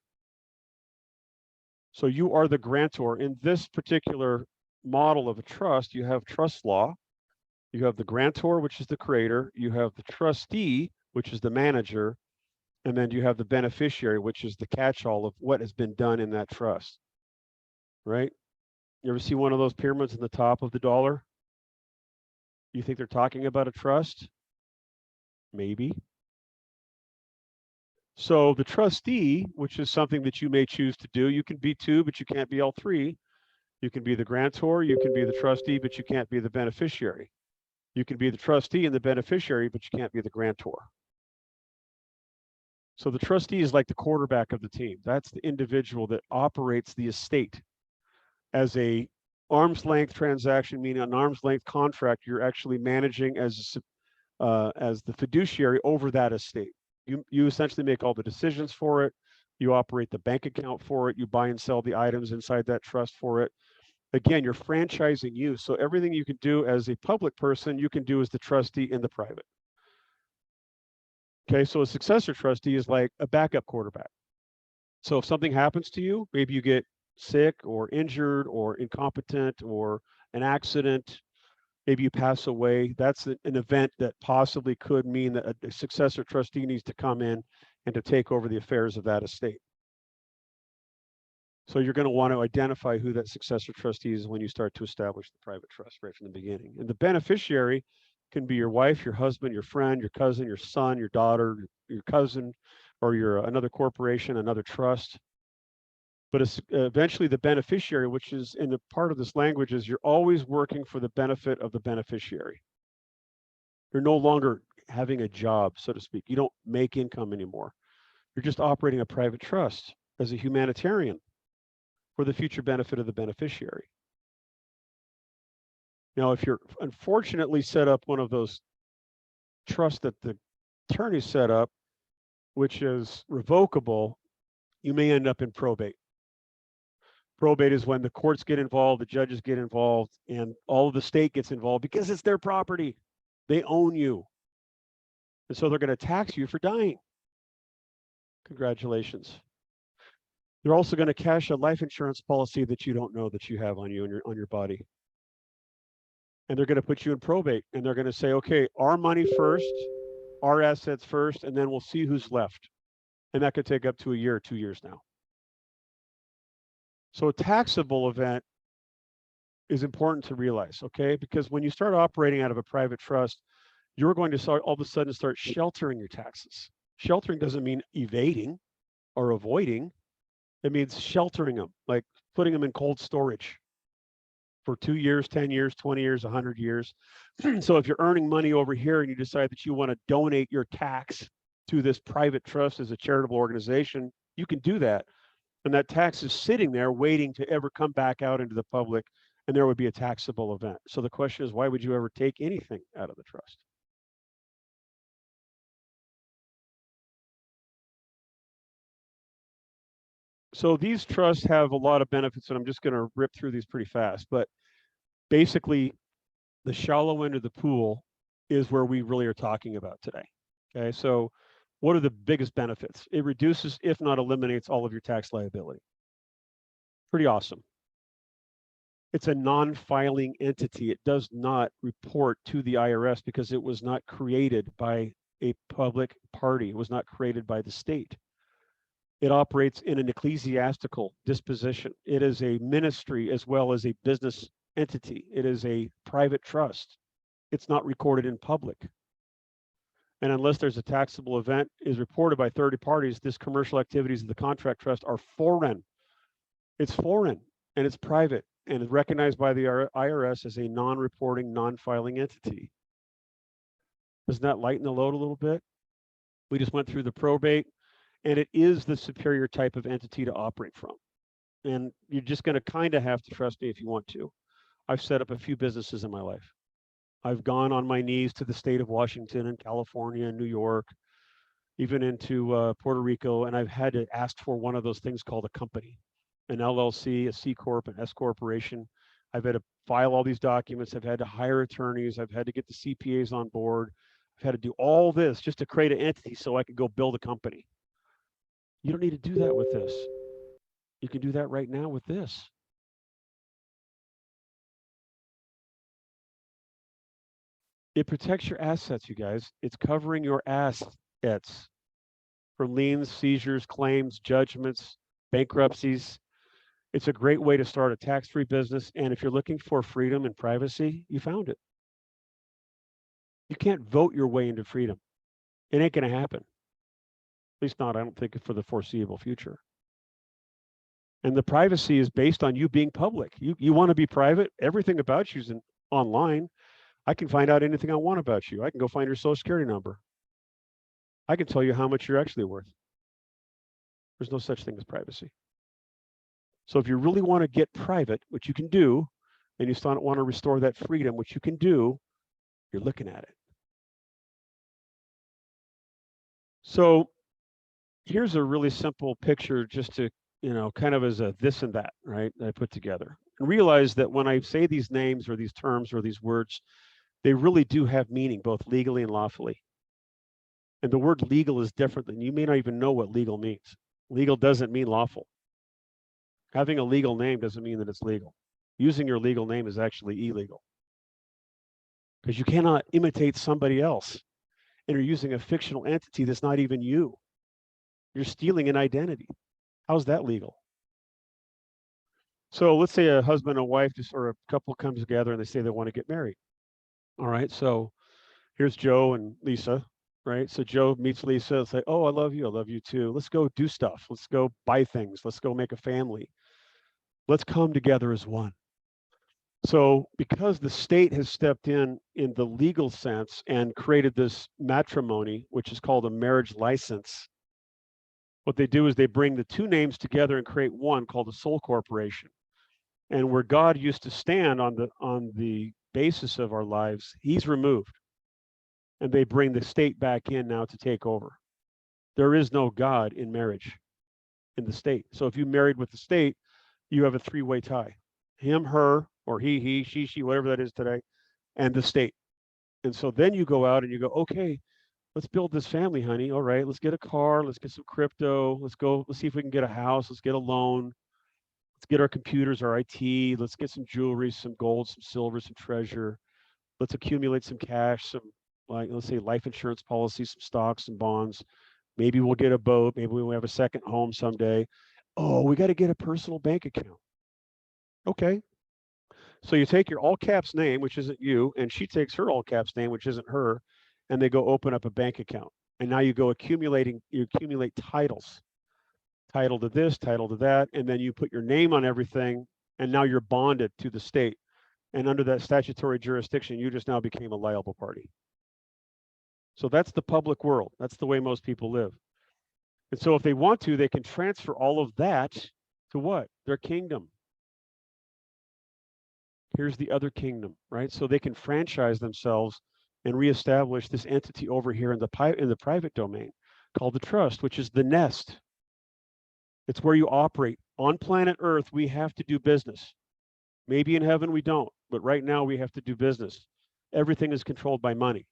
So you are the grantor. In this particular model of a trust, you have trust law, you have the grantor, which is the creator, you have the trustee, which is the manager, and then you have the beneficiary, which is the catch-all of what has been done in that trust, right? You ever see one of those pyramids in the top of the dollar? You think they're talking about a trust? Maybe. So the trustee, which is something that you may choose to do, you can be two, but you can't be all three. You can be the grantor, you can be the trustee, but you can't be the beneficiary. You can be the trustee and the beneficiary, but you can't be the grantor. So the trustee is like the quarterback of the team. That's the individual that operates the estate. As a arm's length transaction, meaning an arm's length contract, you're actually managing as the fiduciary over that estate. You essentially make all the decisions for it. You operate the bank account for it. You buy and sell the items inside that trust for it. Again, you're franchising you. So everything you can do as a public person, you can do as the trustee in the private. Okay, so a successor trustee is like a backup quarterback. So if something happens to you, maybe you get sick or injured or incompetent or an accident, maybe you pass away, that's an event that possibly could mean that a successor trustee needs to come in and to take over the affairs of that estate. So you're going to want to identify who that successor trustee is when you start to establish the private trust right from the beginning. And the beneficiary can be your wife, your husband, your friend, your cousin, your son, your daughter, your cousin, or your another corporation, another trust. But it's eventually the beneficiary, which is in the part of this language, is you're always working for the benefit of the beneficiary. You're no longer having a job, so to speak. You don't make income anymore. You're just operating a private trust as a humanitarian for the future benefit of the beneficiary. Now, if you're unfortunately set up one of those trusts that the attorney set up, which is revocable, you may end up in probate. Probate is when the courts get involved, the judges get involved, and all of the state gets involved because it's their property. They own you. And so they're going to tax you for dying. Congratulations. They're also going to cash a life insurance policy that you don't know that you have on you and on your body. And they're going to put you in probate, and they're going to say, okay, our money first, our assets first, and then we'll see who's left. And that could take up to a year or 2 years now. So a taxable event is important to realize, okay? Because when you start operating out of a private trust, you're going to start all of a sudden start sheltering your taxes. Sheltering doesn't mean evading or avoiding. It means sheltering them, like putting them in cold storage for 2 years, 10 years, 20 years, 100 years. So if you're earning money over here and you decide that you want to donate your tax to this private trust as a charitable organization, you can do that. And that tax is sitting there waiting to ever come back out into the public, and there would be a taxable event. So the question is, why would you ever take anything out of the trust? So these trusts have a lot of benefits, and I'm just going to rip through these pretty fast. But basically, the shallow end of the pool is where we really are talking about today. Okay, so what are the biggest benefits? It reduces, if not eliminates, all of your tax liability. Pretty awesome. It's a non-filing entity. It does not report to the IRS because it was not created by a public party. It was not created by the state. It operates in an ecclesiastical disposition. It is a ministry as well as a business entity. It is a private trust. It's not recorded in public. And unless there's a taxable event is reported by third parties, this commercial activities of the contract trust are foreign. It's foreign and it's private and is recognized by the IRS as a non-reporting, non-filing entity. Doesn't that lighten the load a little bit? We just went through the probate, and it is the superior type of entity to operate from. And you're just going to kind of have to trust me if you want to. I've set up a few businesses in my life. I've gone on my knees to the state of Washington and California and New York, even into Puerto Rico, and I've had to ask for one of those things called a company, an LLC, a C Corp, an S Corporation. I've had to file all these documents. I've had to hire attorneys. I've had to get the CPAs on board. I've had to do all this just to create an entity so I could go build a company. You don't need to do that with this. You can do that right now with this. It protects your assets, you guys. It's covering your assets from liens, seizures, claims, judgments, bankruptcies. It's a great way to start a tax-free business. And if you're looking for freedom and privacy, you found it. You can't vote your way into freedom. It ain't going to happen. At least not, I don't think, for the foreseeable future. And the privacy is based on you being public. You want to be private. Everything about you is online. I can find out anything I want about you. I can go find your social security number. I can tell you how much you're actually worth. There's no such thing as privacy. So if you really want to get private, which you can do, and you still want to restore that freedom, which you can do, you're looking at it. So here's a really simple picture just to, kind of as a this and that, right, that I put together. And realize that when I say these names or these terms or these words, they really do have meaning, both legally and lawfully. And the word legal is different than you may not even know what legal means. Legal doesn't mean lawful. Having a legal name doesn't mean that it's legal. Using your legal name is actually illegal. Because you cannot imitate somebody else. And you're using a fictional entity that's not even you. You're stealing an identity. How's that legal? So let's say a husband and wife or a couple comes together and they say they want to get married. All right, so here's Joe and Lisa, right? So Joe meets Lisa and say, oh, I love you too. Let's go do stuff. Let's go buy things. Let's go make a family. Let's come together as one. So because the state has stepped in the legal sense and created this matrimony, which is called a marriage license, what they do is they bring the two names together and create one called a sole corporation. And where God used to stand on the basis of our lives, he's removed. And they bring the state back in now to take over. There is no God in marriage in the state. So if you married with the state, you have a three-way tie. Him, her, or he, she, whatever that is today, and the state. And so then you go out and you go, okay, let's build this family, honey. All right, let's get a car, let's get some crypto, let's see if we can get a house, let's get a loan. Let's get our computers, our IT, let's get some jewelry, some gold, some silver, some treasure. Let's accumulate some cash, some, let's say life insurance policies, some stocks, some bonds. Maybe we'll get a boat. Maybe we'll have a second home someday. Oh, we got to get a personal bank account. Okay. So you take your all caps name, which isn't you, and she takes her all caps name, which isn't her, and they go open up a bank account. And now you accumulate titles, title to this, title to that, and then you put your name on everything, and now you're bonded to the state. And under that statutory jurisdiction, you just now became a liable party. So that's the public world. That's the way most people live. And so if they want to, they can transfer all of that to what? Their kingdom. Here's the other kingdom, right? So they can franchise themselves and reestablish this entity over here in the private domain called the trust, which is the nest. It's where you operate. On planet Earth, we have to do business. Maybe in heaven we don't, but right now we have to do business. Everything is controlled by money.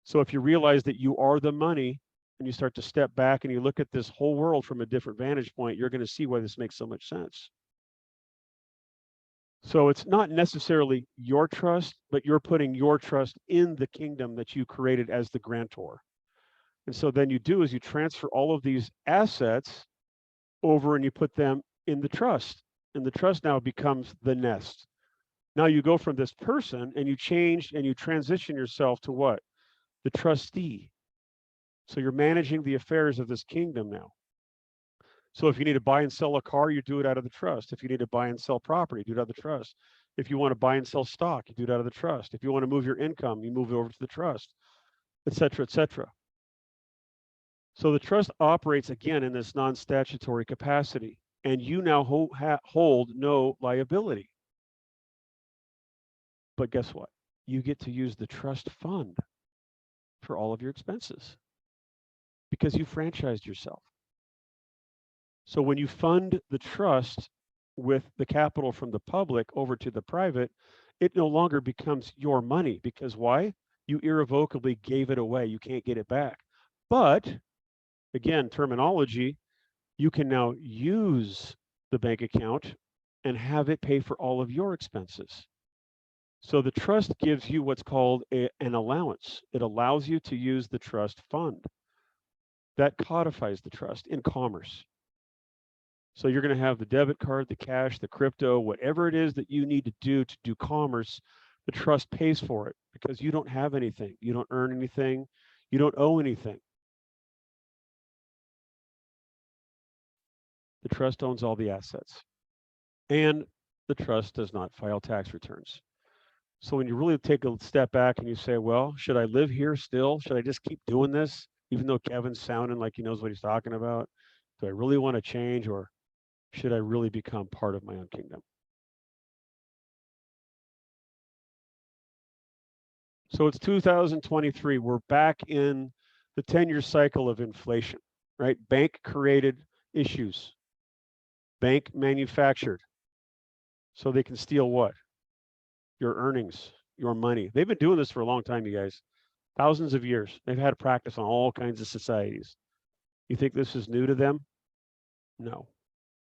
So if you realize that you are the money and you start to step back and you look at this whole world from a different vantage point, you're going to see why this makes so much sense. So it's not necessarily your trust, but you're putting your trust in the kingdom that you created as the grantor. And so then you do is you transfer all of these assets over and you put them in the trust. And the trust now becomes the nest. Now you go from this person and you change and you transition yourself to what? The trustee. So you're managing the affairs of this kingdom now. So if you need to buy and sell a car, you do it out of the trust. If you need to buy and sell property, do it out of the trust. If you want to buy and sell stock, you do it out of the trust. If you want to move your income, you move it over to the trust, et cetera, et cetera. So the trust operates again in this non-statutory capacity, and you now hold no liability. But guess what? You get to use the trust fund for all of your expenses because you franchised yourself. So when you fund the trust with the capital from the public over to the private, it no longer becomes your money because why? You irrevocably gave it away. You can't get it back. But again, terminology, you can now use the bank account and have it pay for all of your expenses. So the trust gives you what's called an allowance. It allows you to use the trust fund. That codifies the trust in commerce. So you're going to have the debit card, the cash, the crypto, whatever it is that you need to do commerce, the trust pays for it because you don't have anything. You don't earn anything. You don't owe anything. The trust owns all the assets. And the trust does not file tax returns. So when you really take a step back and you say, well, should I live here still? Should I just keep doing this? Even though Kevin's sounding like he knows what he's talking about? Do I really want to change, or should I really become part of my own kingdom? So it's 2023. We're back in the 10-year cycle of inflation, right? Bank created issues. Bank manufactured. So they can steal what? Your earnings, your money. They've been doing this for a long time, you guys. Thousands of years. They've had a practice on all kinds of societies. You think this is new to them? No.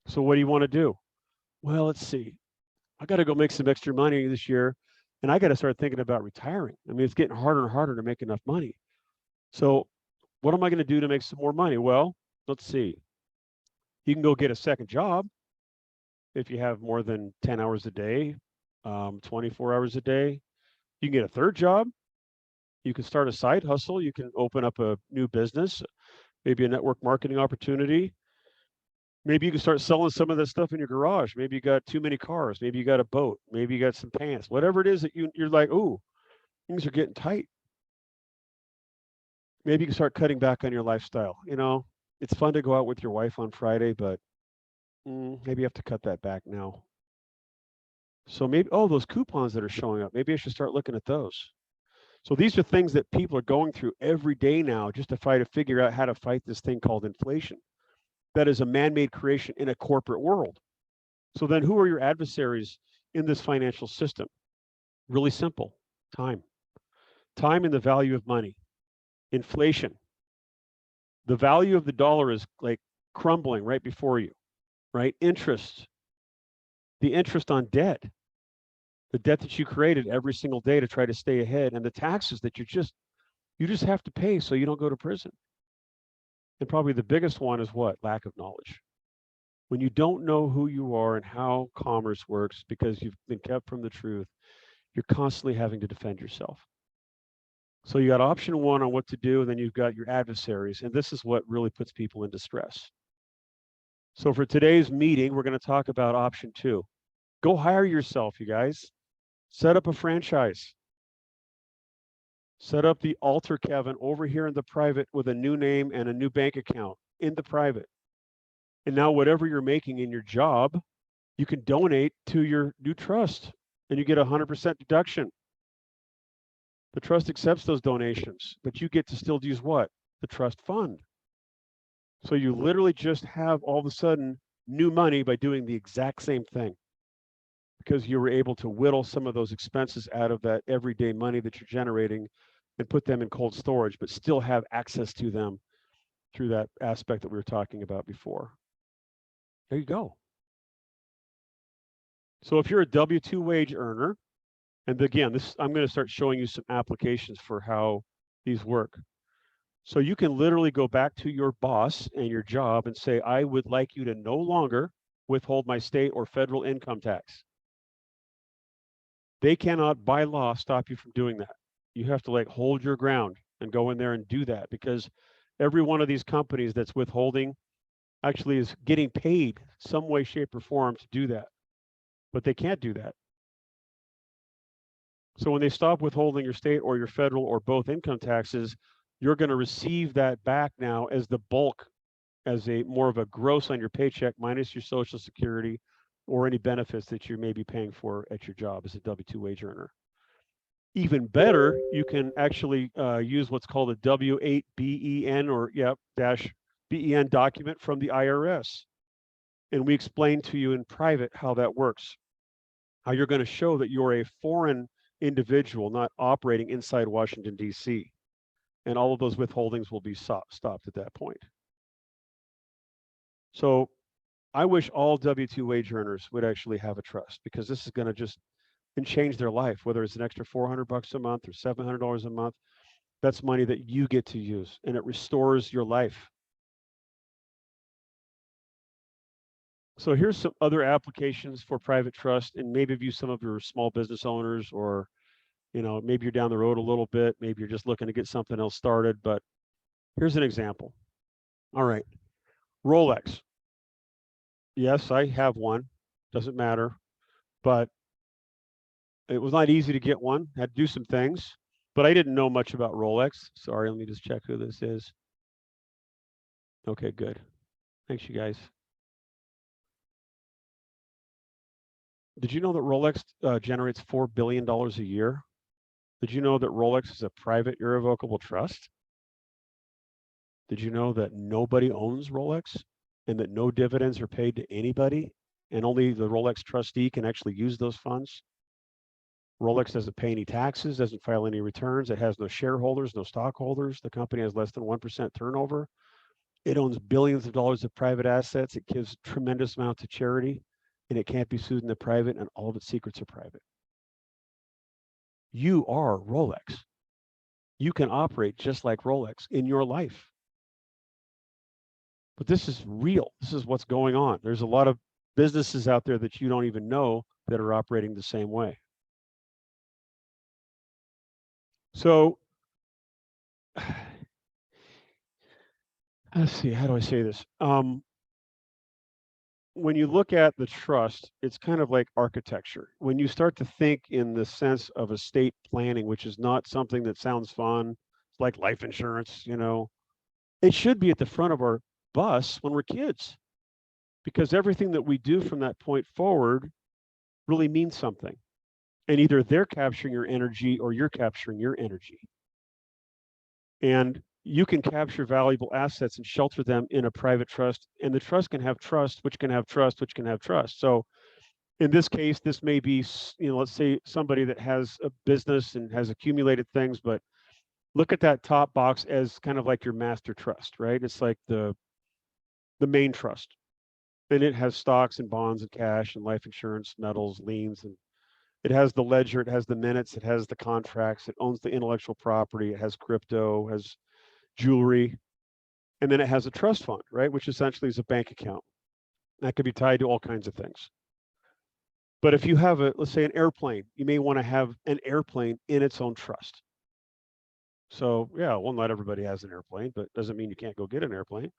So what do you want to do? Well, let's see. I got to go make some extra money this year, and I got to start thinking about retiring. I mean, it's getting harder and harder to make enough money. So what am I going to do to make some more money? Well, let's see. You can go get a second job if you have more than 10 hours a day, 24 hours a day. You can get a third job. You can start a side hustle. You can open up a new business, maybe a network marketing opportunity. Maybe you can start selling some of this stuff in your garage. Maybe you got too many cars. Maybe you got a boat. Maybe you got some pants. Whatever it is that you're like, ooh, things are getting tight. Maybe you can start cutting back on your lifestyle. You know, it's fun to go out with your wife on Friday, but maybe you have to cut that back now. So maybe, oh, those coupons that are showing up, maybe I should start looking at those. So these are things that people are going through every day now just to try to figure out how to fight this thing called inflation. That is a man-made creation in a corporate world. So then who are your adversaries in this financial system? Really simple, time. Time and the value of money. Inflation. The value of the dollar is like crumbling right before you, right? Interest. The interest on debt. The debt that you created every single day to try to stay ahead, and the taxes that you just have to pay so you don't go to prison. And probably the biggest one is what? Lack of knowledge. When you don't know who you are and how commerce works because you've been kept from the truth, you're constantly having to defend yourself. So you got option one on what to do, and then you've got your adversaries. And this is what really puts people in distress. So for today's meeting, we're going to talk about option two. Go hire yourself, you guys. Set up a franchise. Set up the altar, Kevin, over here in the private with a new name and a new bank account in the private. And now whatever you're making in your job, you can donate to your new trust and you get 100% deduction. The trust accepts those donations, but you get to still use what? The trust fund. So you literally just have all of a sudden new money by doing the exact same thing because you were able to whittle some of those expenses out of that everyday money that you're generating and put them in cold storage, but still have access to them through that aspect that we were talking about before. There you go. So if you're a W-2 wage earner, and again, I'm going to start showing you some applications for how these work. So you can literally go back to your boss and your job and say, I would like you to no longer withhold my state or federal income tax. They cannot, by law, stop you from doing that. You have to like hold your ground and go in there and do that because every one of these companies that's withholding actually is getting paid some way, shape, or form to do that. But they can't do that. So when they stop withholding your state or your federal or both income taxes, you're going to receive that back now as the bulk, as a more of a gross on your paycheck minus your Social Security or any benefits that you may be paying for at your job as a W-2 wage earner. Even better, you can actually use what's called a W-8 BEN or dash BEN document from the IRS. And we explain to you in private how that works, how you're going to show that you're a foreign individual, not operating inside Washington, D.C. And all of those withholdings will be stopped at that point. So I wish all W-2 wage earners would actually have a trust because this is going to just change their life, whether it's an extra $400 a month or $700 a month. That's money that you get to use and it restores your life. So here's some other applications for private trust, and maybe view some of your small business owners, or maybe you're down the road a little bit, maybe you're just looking to get something else started, but here's an example. All right, Rolex. Yes, I have one, doesn't matter, but it was not easy to get one, had to do some things, but I didn't know much about Rolex. Sorry, let me just check who this is. Okay, good. Thanks, you guys. Did you know that Rolex generates $4 billion a year? Did you know that Rolex is a private irrevocable trust? Did you know that nobody owns Rolex and that no dividends are paid to anybody and only the Rolex trustee can actually use those funds? Rolex doesn't pay any taxes, doesn't file any returns. It has no shareholders, no stockholders. The company has less than 1% turnover. It owns billions of dollars of private assets. It gives tremendous amounts to charity, and it can't be sued in the private, and all of its secrets are private. You are Rolex. You can operate just like Rolex in your life. But this is real. This is what's going on. There's a lot of businesses out there that you don't even know that are operating the same way. So let's see, how do I say this? When you look at the trust, it's kind of like architecture. When you start to think in the sense of estate planning, which is not something that sounds fun, it's like life insurance, it should be at the front of our bus when we're kids, because everything that we do from that point forward really means something. And either they're capturing your energy or you're capturing your energy. And you can capture valuable assets and shelter them in a private trust, and the trust can have trust, which can have trust, which can have trust. So in this case, this may be, let's say somebody that has a business and has accumulated things, but look at that top box as kind of like your master trust, right? It's like the main trust. And it has stocks and bonds and cash and life insurance, metals, liens, and it has the ledger, it has the minutes, it has the contracts, it owns the intellectual property, it has crypto, has jewelry, and then it has a trust fund, right? Which essentially is a bank account. That could be tied to all kinds of things. But if you have let's say an airplane, you may want to have an airplane in its own trust. So yeah, well, not everybody has an airplane, but doesn't mean you can't go get an airplane.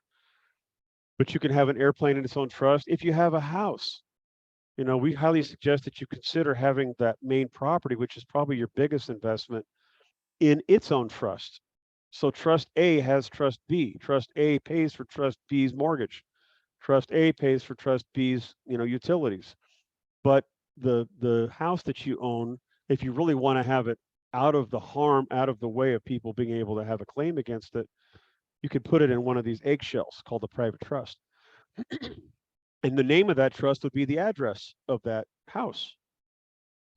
But you can have an airplane in its own trust. If you have a house, we highly suggest that you consider having that main property, which is probably your biggest investment, in its own trust. So trust A has trust B. Trust A pays for trust B's mortgage. Trust A pays for trust B's, utilities. But the house that you own, if you really want to have it out of the harm, out of the way of people being able to have a claim against it, you could put it in one of these eggshells called a private trust. And the name of that trust would be the address of that house.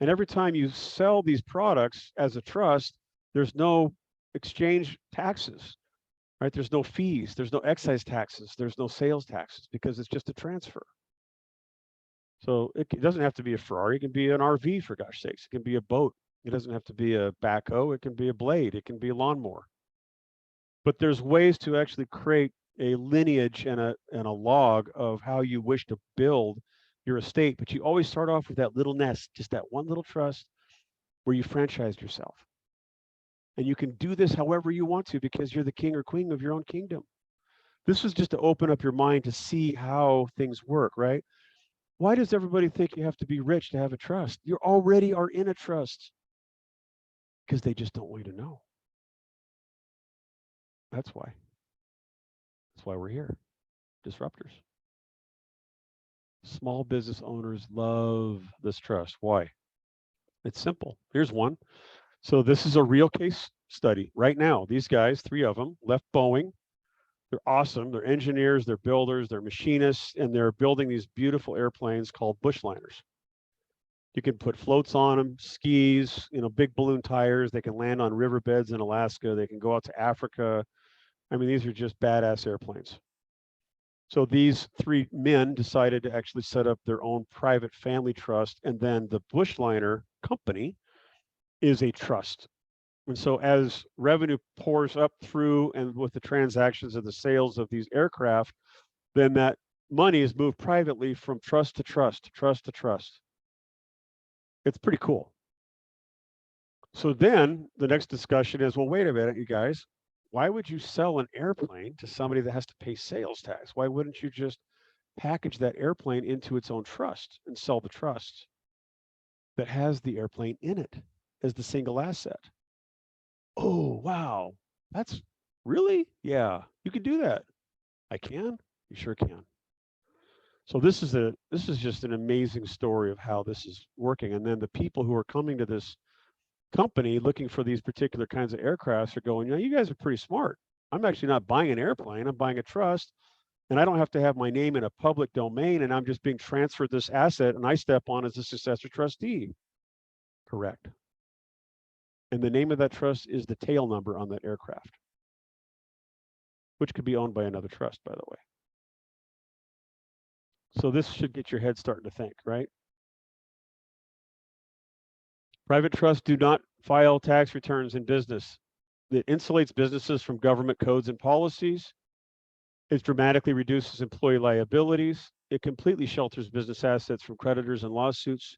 And every time you sell these products as a trust, there's no exchange taxes, right? There's no fees, there's no excise taxes, there's no sales taxes, because it's just a transfer. So it doesn't have to be a Ferrari, it can be an RV, for gosh sakes. It can be a boat. It doesn't have to be a backhoe, it can be a blade, it can be a lawnmower. But there's ways to actually create a lineage and a log of how you wish to build your estate. But you always start off with that little nest, just that one little trust where you franchised yourself. And you can do this however you want to, because you're the king or queen of your own kingdom. This is just to open up your mind to see how things work, right? Why does everybody think you have to be rich to have a trust? You already are in a trust, because they just don't want you to know. That's why. That's why we're here. Disruptors. Small business owners love this trust. Why? It's simple. Here's one. So this is a real case study right now. These guys, 3 of them, left Boeing. They're awesome. They're engineers, they're builders, they're machinists, and they're building these beautiful airplanes called bushliners. You can put floats on them, skis, big balloon tires. They can land on riverbeds in Alaska. They can go out to Africa. I mean, these are just badass airplanes. So these 3 men decided to actually set up their own private family trust, and then the bushliner company is a trust. And so as revenue pours up through, and with the transactions of the sales of these aircraft, then that money is moved privately from trust to trust, trust to trust. It's pretty cool. So then the next discussion is, well, wait a minute, you guys, why would you sell an airplane to somebody that has to pay sales tax? Why wouldn't you just package that airplane into its own trust and sell the trust that has the airplane in it as the single asset? Oh, wow. That's really? Yeah, you can do that. I can? You sure can. So this is just an amazing story of how this is working. And then the people who are coming to this company looking for these particular kinds of aircrafts are going, you guys are pretty smart. I'm actually not buying an airplane, I'm buying a trust, and I don't have to have my name in a public domain, and I'm just being transferred this asset, and I step on as a successor trustee. Correct. And the name of that trust is the tail number on that aircraft, which could be owned by another trust, by the way. So this should get your head starting to think, right? Private trusts do not file tax returns in business. It insulates businesses from government codes and policies. It dramatically reduces employee liabilities. It completely shelters business assets from creditors and lawsuits.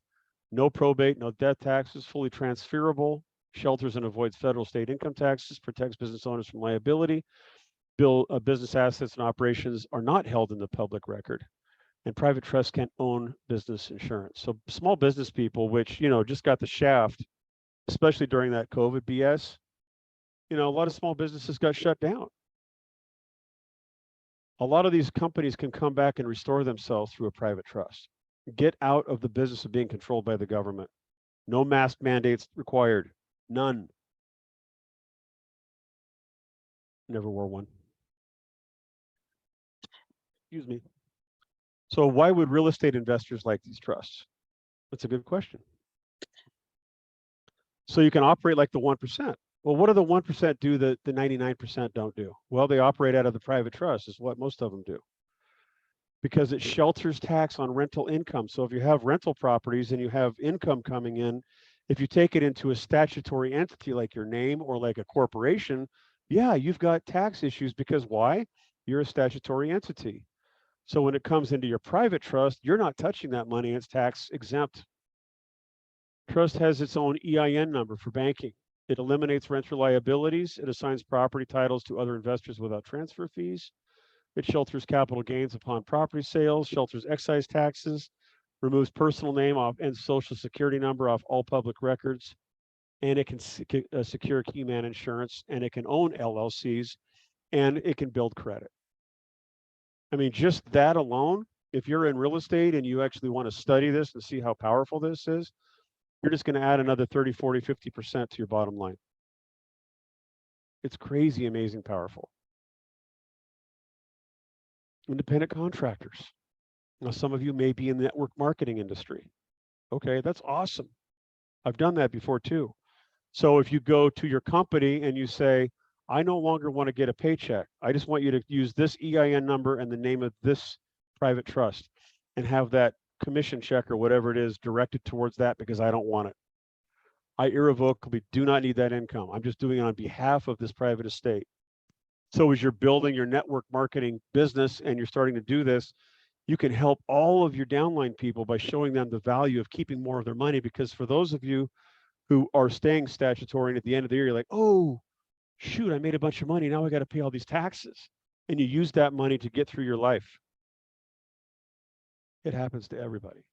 No probate, no death taxes, fully transferable, shelters and avoids federal state income taxes, protects business owners from liability. Business assets and operations are not held in the public record. And private trusts can't own business insurance. So small business people, which, just got the shaft, especially during that COVID BS, a lot of small businesses got shut down. A lot of these companies can come back and restore themselves through a private trust. Get out of the business of being controlled by the government. No mask mandates required. None. Never wore one. Excuse me. So why would real estate investors like these trusts? That's a good question. So you can operate like the 1%. Well, what do the 1% do that the 99% don't do? Well, they operate out of the private trust, is what most of them do. Because it shelters tax on rental income. So if you have rental properties and you have income coming in, if you take it into a statutory entity like your name or like a corporation, yeah, you've got tax issues, because why? You're a statutory entity. So when it comes into your private trust, you're not touching that money. It's tax exempt. Trust has its own EIN number for banking. It eliminates renter liabilities. It assigns property titles to other investors without transfer fees. It shelters capital gains upon property sales, shelters excise taxes, removes personal name off and social security number off all public records, and it can secure key man insurance, and it can own LLCs, and it can build credit. I mean, just that alone, if you're in real estate and you actually want to study this and see how powerful this is, you're just going to add another 30, 40, 50% to your bottom line. It's crazy, amazing, powerful. Independent contractors. Now, some of you may be in the network marketing industry. Okay, that's awesome. I've done that before too. So if you go to your company and you say, I no longer want to get a paycheck. I just want you to use this EIN number and the name of this private trust and have that commission check or whatever it is directed towards that because I don't want it. I irrevocably do not need that income. I'm just doing it on behalf of this private estate. So as you're building your network marketing business and you're starting to do this, you can help all of your downline people by showing them the value of keeping more of their money, because for those of you who are staying statutory and at the end of the year, you're like, oh, shoot, I made a bunch of money. Now I got to pay all these taxes. And you use that money to get through your life. It happens to everybody.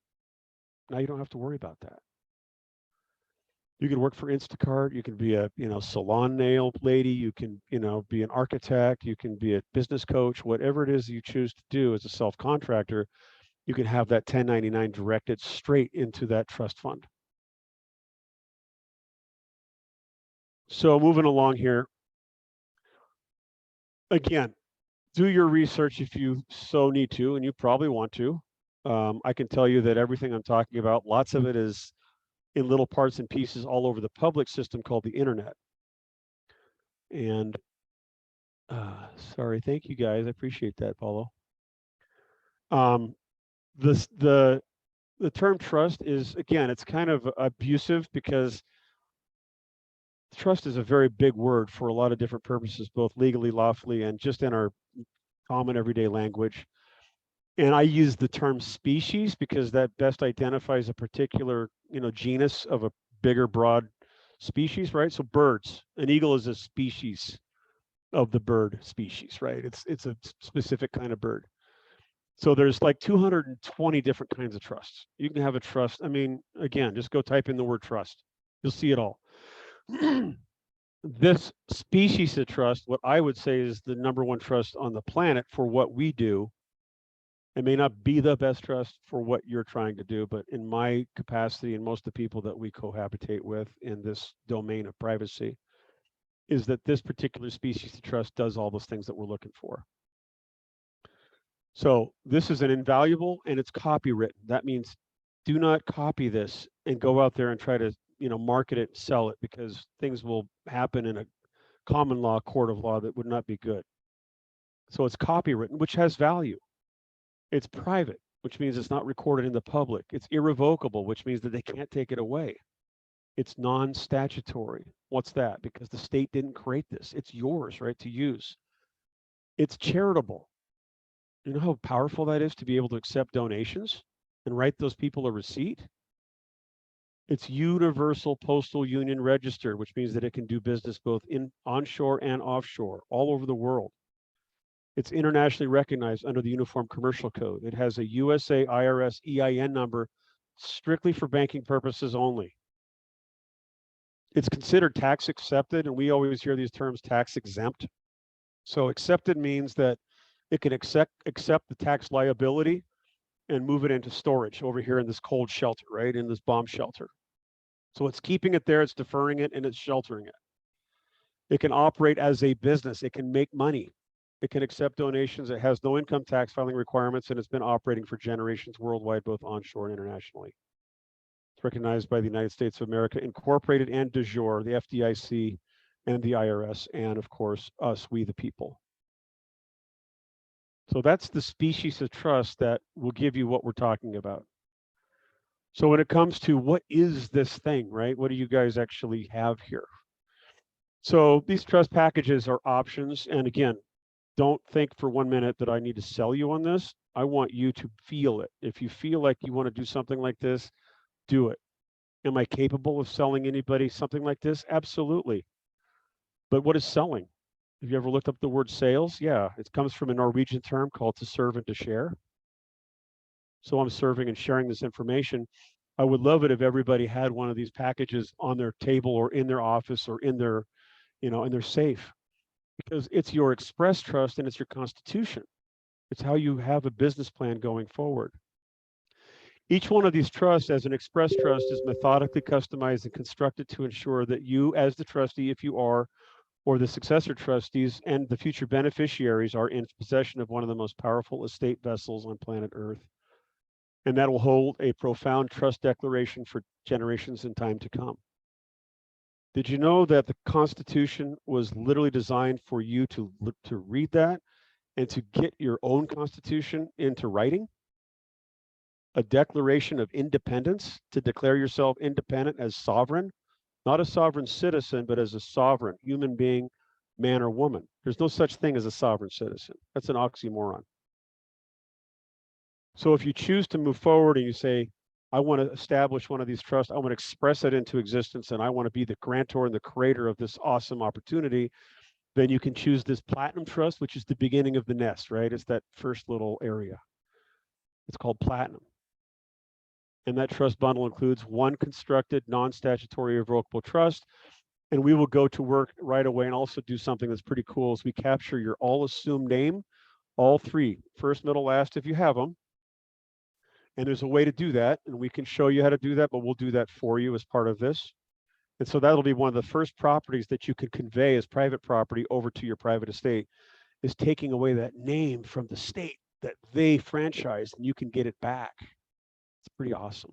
Now you don't have to worry about that. You can work for Instacart. You can be a, salon nail lady. You can, be an architect. You can be a business coach. Whatever it is you choose to do as a self-contractor, you can have that 1099 directed straight into that trust fund. So moving along here. Again, do your research if you so need to, and you probably want to. I can tell you that everything I'm talking about, lots of it is in little parts and pieces all over the public system called the internet. And sorry, thank you guys. I appreciate that, Paulo. The term trust is, again, it's kind of abusive because trust is a very big word for a lot of different purposes, both legally, lawfully, and just in our common everyday language. And I use the term species because that best identifies a particular, genus of a bigger, broad species, right? So birds, an eagle is a species of the bird species, right? It's a specific kind of bird. So there's like 220 different kinds of trusts. You can have a trust. I mean, again, just go type in the word trust. You'll see it all. This species of trust, what I would say is the #1 trust on the planet for what we do. It may not be the best trust for what you're trying to do, but in my capacity and most of the people that we cohabitate with in this domain of privacy, is that this particular species of trust does all those things that we're looking for. So this is an invaluable, and it's copywritten. That means do not copy this and go out there and try to, market it, sell it, because things will happen in a common law court of law that would not be good. So it's copywritten, which has value. It's private, which means it's not recorded in the public. It's irrevocable, which means that they can't take it away. It's non-statutory. What's that? Because the state didn't create this. It's yours, right, to use. It's charitable. You know how powerful that is to be able to accept donations and write those people a receipt? It's universal postal union registered, which means that it can do business both in onshore and offshore, all over the world. It's internationally recognized under the Uniform Commercial Code. It has a USA IRS EIN number strictly for banking purposes only. It's considered tax accepted, and we always hear these terms tax exempt. So accepted means that it can accept the tax liability and move it into storage over here in this cold shelter, right, in this bomb shelter. So it's keeping it there, it's deferring it, and it's sheltering it. It can operate as a business. It can make money. It can accept donations. It has no income tax filing requirements, and it's been operating for generations worldwide, both onshore and internationally. It's recognized by the United States of America, Incorporated and de jure, the FDIC and the IRS, and of course, us, we the people. So that's the species of trust that will give you what we're talking about. So when it comes to what is this thing, right? What do you guys actually have here? So these trust packages are options. And again, don't think for 1 minute that I need to sell you on this. I want you to feel it. If you feel like you want to do something like this, do it. Am I capable of selling anybody something like this? Absolutely. But what is selling? Have you ever looked up the word sales? Yeah, it comes from a Norwegian term called to serve and to share. So I'm serving and sharing this information. I would love it if everybody had one of these packages on their table or in their office or in their, in their safe, because it's your express trust and it's your constitution. It's how you have a business plan going forward. Each one of these trusts, as an express trust, is methodically customized and constructed to ensure that you, as the trustee, if you are, or the successor trustees and the future beneficiaries, are in possession of one of the most powerful estate vessels on planet Earth. And that will hold a profound trust declaration for generations in time to come. Did you know that the Constitution was literally designed for you to read that and to get your own Constitution into writing? A declaration of independence, to declare yourself independent as sovereign, not a sovereign citizen, but as a sovereign human being, man or woman. There's no such thing as a sovereign citizen. That's an oxymoron. So if you choose to move forward and you say, I want to establish one of these trusts, I want to express it into existence, and I want to be the grantor and the creator of this awesome opportunity, then you can choose this platinum trust, which is the beginning of the nest, right? It's that first little area. It's called platinum. And that trust bundle includes one constructed non-statutory irrevocable trust. And we will go to work right away and also do something that's pretty cool is we capture your all assumed name, all three, first, middle, last, if you have them. And there's a way to do that. And we can show you how to do that, but we'll do that for you as part of this. And so that'll be one of the first properties that you can convey as private property over to your private estate, is taking away that name from the state that they franchised, and you can get it back. It's pretty awesome.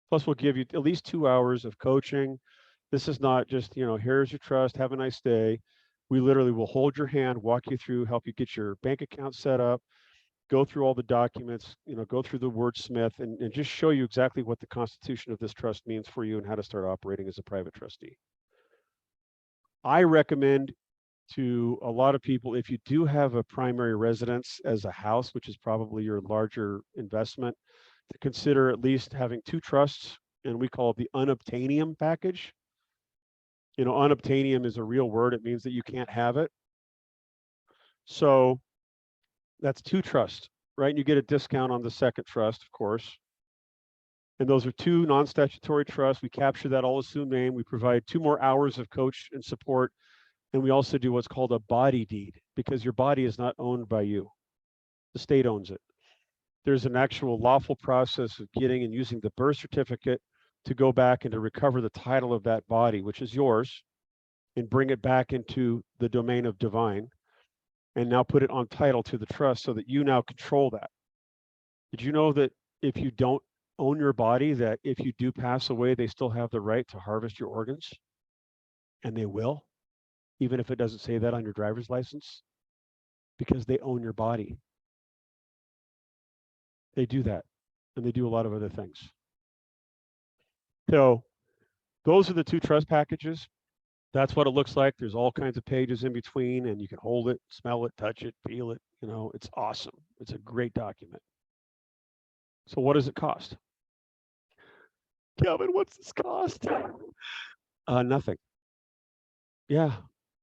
Plus, we'll give you at least 2 hours of coaching. This is not just, here's your trust, have a nice day. We literally will hold your hand, walk you through, help you get your bank account set up, go through all the documents, go through the wordsmith, and just show you exactly what the constitution of this trust means for you and how to start operating as a private trustee. I recommend to a lot of people, if you do have a primary residence as a house, which is probably your larger investment, to consider at least having two trusts, and we call it the unobtainium package. Unobtainium is a real word. It means that you can't have it. So that's two trusts, right? And you get a discount on the second trust, of course. And those are two non-statutory trusts. We capture that all assumed name. We provide 2 more hours of coach and support. And we also do what's called a body deed, because your body is not owned by you. The state owns it. There's an actual lawful process of getting and using the birth certificate to go back and to recover the title of that body, which is yours, and bring it back into the domain of divine, and now put it on title to the trust so that you now control that. Did you know that if you don't own your body, that if you do pass away, they still have the right to harvest your organs? And they will, even if it doesn't say that on your driver's license, because they own your body. They do that, and they do a lot of other things. So those are the two trust packages. That's what it looks like. There's all kinds of pages in between, and you can hold it, smell it, touch it, feel it. It's awesome. It's a great document. So what does it cost? Kevin, what's this cost? Nothing. Yeah.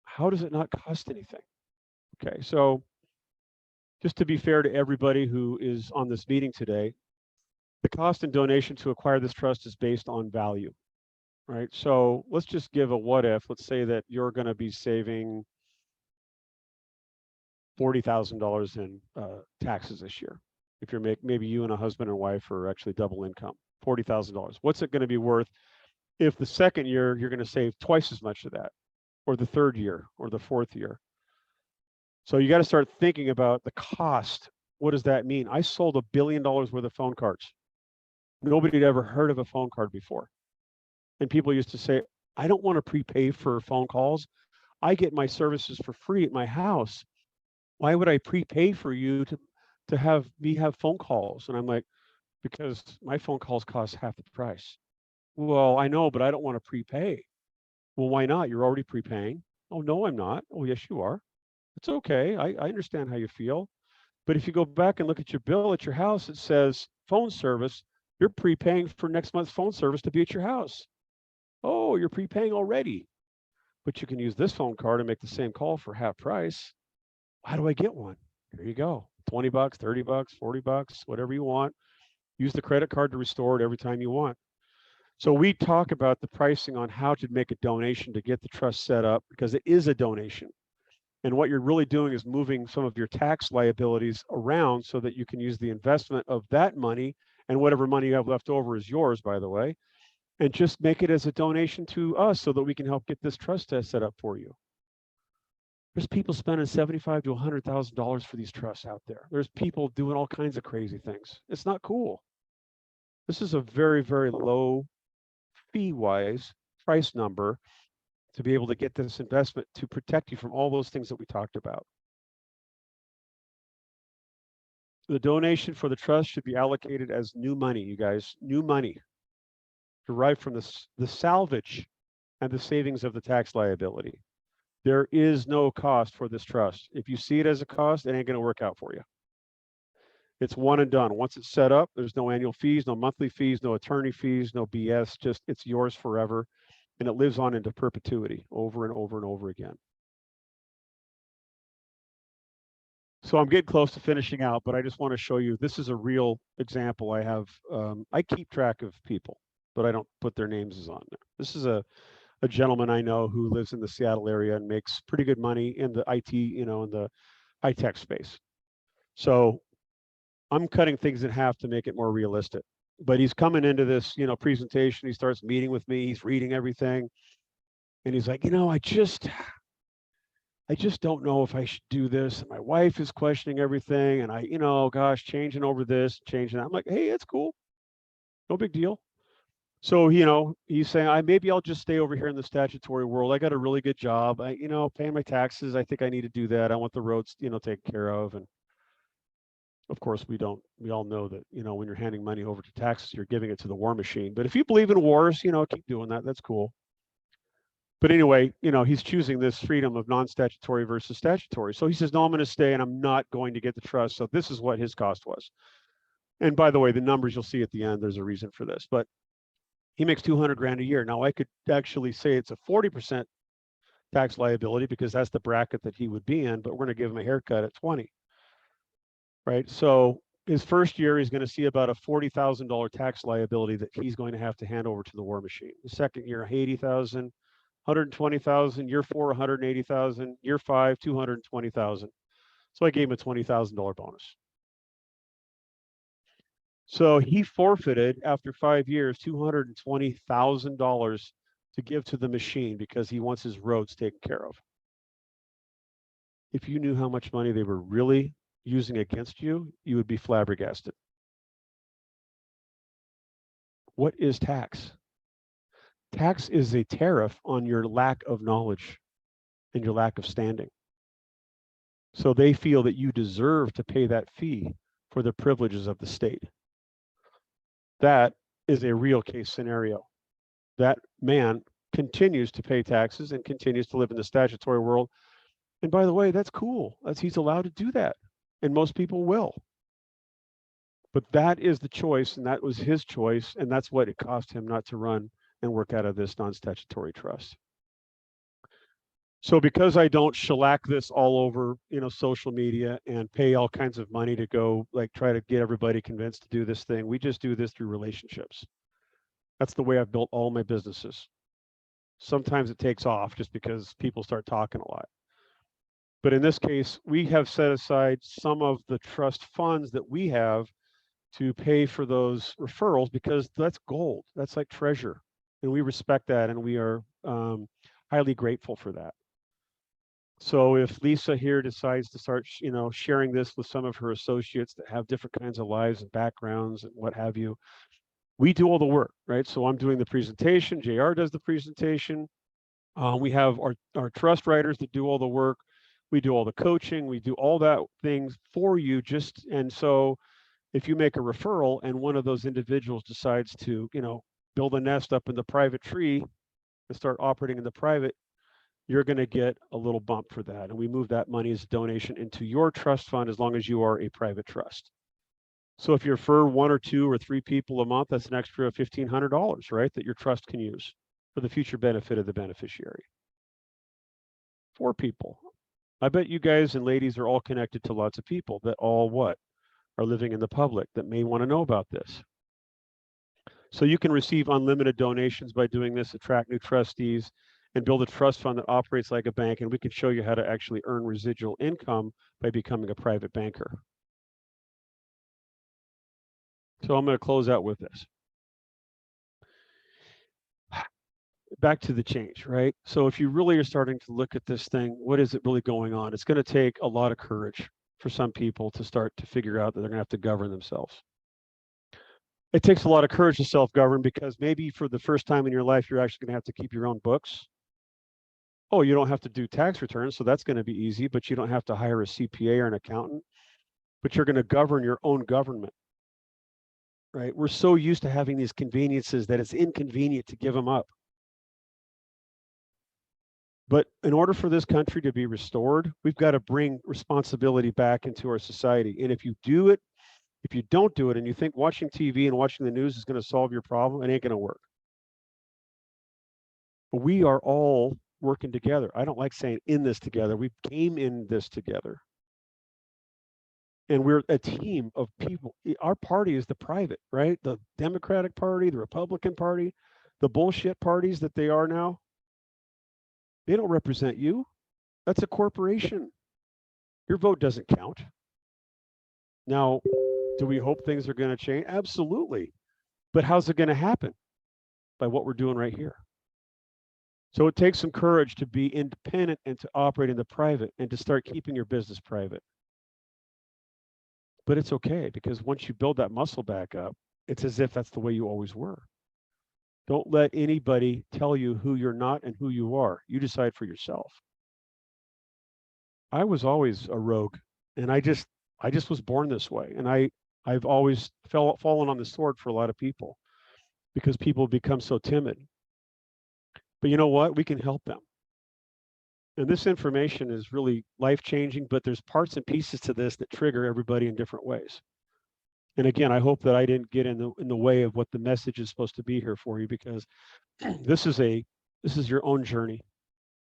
How does it not cost anything? Okay, so just to be fair to everybody who is on this meeting today, the cost and donation to acquire this trust is based on value, right? So let's just give a what if. Let's say that you're going to be saving $40,000 in taxes this year. If you're maybe you and a husband and wife are actually double income, $40,000. What's it going to be worth if the second year you're going to save twice as much of that, or the third year, or the fourth year? So you got to start thinking about the cost. What does that mean? I sold $1 billion worth of phone cards. Nobody had ever heard of a phone card before. And people used to say, I don't want to prepay for phone calls. I get my services for free at my house. Why would I prepay for you to have me have phone calls? And I'm like, because my phone calls cost half the price. Well, I know, but I don't want to prepay. Well, why not? You're already prepaying. Oh, no, I'm not. Oh, yes, you are. It's okay. I understand how you feel. But if you go back and look at your bill at your house, it says phone service. You're prepaying for next month's phone service to be at your house. Oh, you're prepaying already. But you can use this phone card and make the same call for half price. How do I get one? Here you go. 20 bucks, 30 bucks, 40 bucks, whatever you want. Use the credit card to restore it every time you want. So we talk about the pricing on how to make a donation to get the trust set up, because it is a donation. And what you're really doing is moving some of your tax liabilities around so that you can use the investment of that money, and whatever money you have left over is yours, by the way, and just make it as a donation to us so that we can help get this trust set up for you. There's people spending $75,000 to $100,000 for these trusts out there. There's people doing all kinds of crazy things. It's not cool. This is a very, very low fee-wise price number to be able to get this investment to protect you from all those things that we talked about. The donation for the trust should be allocated as new money, you guys, new money derived from the salvage and the savings of the tax liability. There is no cost for this trust. If you see it as a cost, it ain't going to work out for you. It's one and done. Once it's set up, there's no annual fees, no monthly fees, no attorney fees, no BS, just it's yours forever. And it lives on into perpetuity over and over and over again. So I'm getting close to finishing out, but I just want to show you, this is a real example. I have, I keep track of people, but I don't put their names on there. This is a gentleman I know who lives in the Seattle area and makes pretty good money in the IT, in the high tech space. So I'm cutting things in half to make it more realistic. But he's coming into this, presentation. He starts meeting with me. He's reading everything. And he's like, I just don't know if I should do this. And my wife is questioning everything. And I, gosh, changing over this, changing that. I'm like, hey, it's cool. No big deal. So, he's saying, maybe I'll just stay over here in the statutory world. I got a really good job. Paying my taxes. I think I need to do that. I want the roads, taken care of. And of course, we all know that, when you're handing money over to taxes, you're giving it to the war machine. But if you believe in wars, keep doing that. That's cool. But anyway, he's choosing this freedom of non-statutory versus statutory. So he says, no, I'm going to stay and I'm not going to get the trust. So this is what his cost was. And by the way, the numbers you'll see at the end, there's a reason for this, but he makes 200 grand a year. Now I could actually say it's a 40% tax liability because that's the bracket that he would be in, but we're going to give him a haircut at 20. Right. So his first year, he's going to see about a $40,000 tax liability that he's going to have to hand over to the war machine. The second year, 80,000, 120,000, year 4, 180,000, year 5, 220,000. So I gave him a $20,000 bonus. So he forfeited after 5 years, $220,000 to give to the machine because he wants his roads taken care of. If you knew how much money they were really using against you, you would be flabbergasted. What is tax? Tax is a tariff on your lack of knowledge and your lack of standing. So they feel that you deserve to pay that fee for the privileges of the state. That is a real case scenario. That man continues to pay taxes and continues to live in the statutory world. And by the way, that's cool. He's allowed to do that. And most people will. But that is the choice, and that was his choice, and that's what it cost him not to run and work out of this non-statutory trust. So because I don't shellac this all over, social media and pay all kinds of money to go try to get everybody convinced to do this thing, we just do this through relationships. That's the way I've built all my businesses. Sometimes it takes off just because people start talking a lot. But in this case, we have set aside some of the trust funds that we have to pay for those referrals because that's gold. That's like treasure. And we respect that, and we are highly grateful for that. So if Lisa here decides to start, sharing this with some of her associates that have different kinds of lives and backgrounds and what have you, we do all the work, right? So I'm doing the presentation, JR does the presentation. We have our trust writers that do all the work. We do all the coaching, we do all that things for you and so if you make a referral and one of those individuals decides to, build a nest up in the private tree and start operating in the private, you're going to get a little bump for that. And we move that money as a donation into your trust fund as long as you are a private trust. So if you're for 1 or 2 or 3 people a month, that's an extra $1,500, right? That your trust can use for the future benefit of the beneficiary. 4 people. I bet you guys and ladies are all connected to lots of people that all what? Are living in the public that may want to know about this. So you can receive unlimited donations by doing this, attract new trustees, and build a trust fund that operates like a bank. And we can show you how to actually earn residual income by becoming a private banker. So I'm going to close out with this. Back to the change, right? So if you really are starting to look at this thing, what is it really going on? It's going to take a lot of courage for some people to start to figure out that they're going to have to govern themselves. It takes a lot of courage to self-govern because maybe for the first time in your life, you're actually going to have to keep your own books. Oh, you don't have to do tax returns, so that's going to be easy, but you don't have to hire a CPA or an accountant, but you're going to govern your own government, right? We're so used to having these conveniences that it's inconvenient to give them up. But in order for this country to be restored, we've got to bring responsibility back into our society. And if you do it, if you don't do it and you think watching TV and watching the news is going to solve your problem, it ain't going to work. But we are all working together. I don't like saying in this together. We came in this together. And we're a team of people. Our party is the private, right? The Democratic Party, the Republican Party, the bullshit parties that they are now. They don't represent you. That's a corporation. Your vote doesn't count. Now, do we hope things are going to change? Absolutely. But how's it going to happen? By what we're doing right here. So it takes some courage to be independent and to operate in the private and to start keeping your business private. But it's okay because once you build that muscle back up, it's as if that's the way you always were. Don't let anybody tell you who you're not and who you are. You decide for yourself. I was always a rogue, and I just was born this way. And I've always fallen on the sword for a lot of people because people become so timid. But you know what? We can help them. And this information is really life-changing, but there's parts and pieces to this that trigger everybody in different ways. And again, I hope that I didn't get in the way of what the message is supposed to be here for you, because this is your own journey.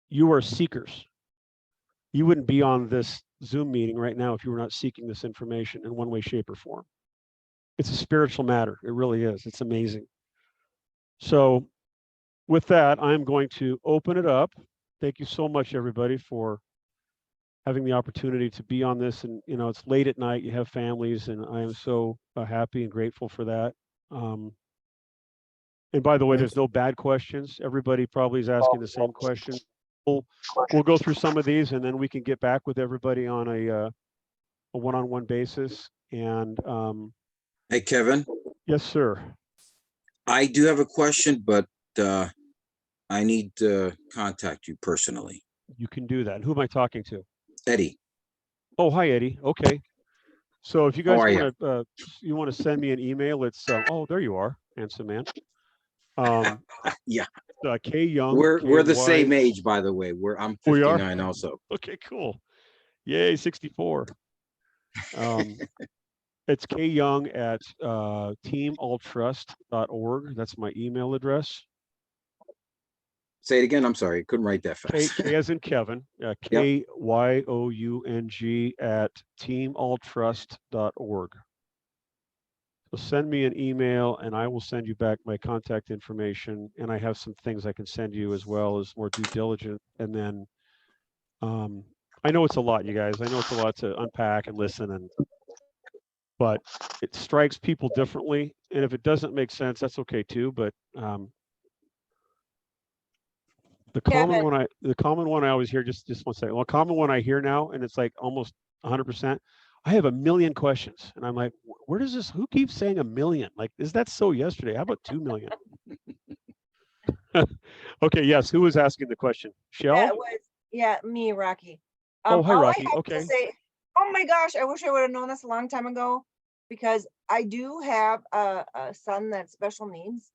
You are seekers. You wouldn't be on this Zoom meeting right now if you were not seeking this information in one way, shape, or form. It's a spiritual matter. It really is. It's amazing. So with that, I'm going to open it up. Thank you so much, everybody, for having the opportunity to be on this. And, you know, it's late at night, you have families, and I am so happy and grateful for that. And by the way, there's no bad questions. Everybody probably is asking the same question. We'll go through some of these, and then we can get back with everybody on a one-on-one basis. And Hey, Kevin. yes, sir. I do have a question, but I need to contact you personally. You can do that. Who am I talking to? Eddie. Oh, hi, Eddie. Okay. So if you guys How are want to send me an email, it's oh, there you are, handsome man. Yeah. K Young. We're the same age, by the way. I'm 59 also. Okay, cool. Yay, 64. It's K Young at teamalltrust.org. That's my email address. Say it again. I'm sorry. I couldn't write that fast. K as in Kevin. KYOUNG at teamalltrust.org. So send me an email and I will send you back my contact information. And I have some things I can send you as well as more due diligence. And then I know it's a lot, you guys. I know it's a lot to unpack and listen, but it strikes people differently. And if it doesn't make sense, that's okay too. But the common one I always hear, just 1 second. Well, common one I hear now, and it's like almost 100%. I have a million questions, and I'm like, where does this? Who keeps saying a million? Like, is that so yesterday? How about 2 million? Okay, yes. Who was asking the question? Shell? That was me, Rocky. Oh, hi, Rocky. I have Okay. to say, oh my gosh, I wish I would have known this a long time ago, because I do have a son that's special needs,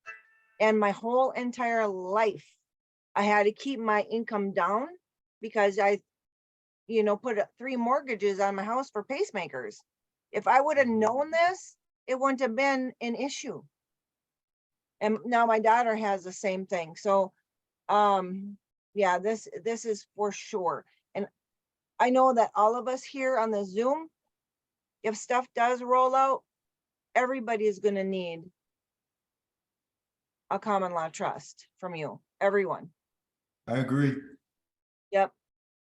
and my whole entire life I had to keep my income down because I, put 3 mortgages on my house for pacemakers. If I would have known this, it wouldn't have been an issue. And now my daughter has the same thing. So, yeah, this is for sure. And I know that all of us here on the Zoom, if stuff does roll out, everybody is going to need a common law trust from you, everyone. I agree. Yep.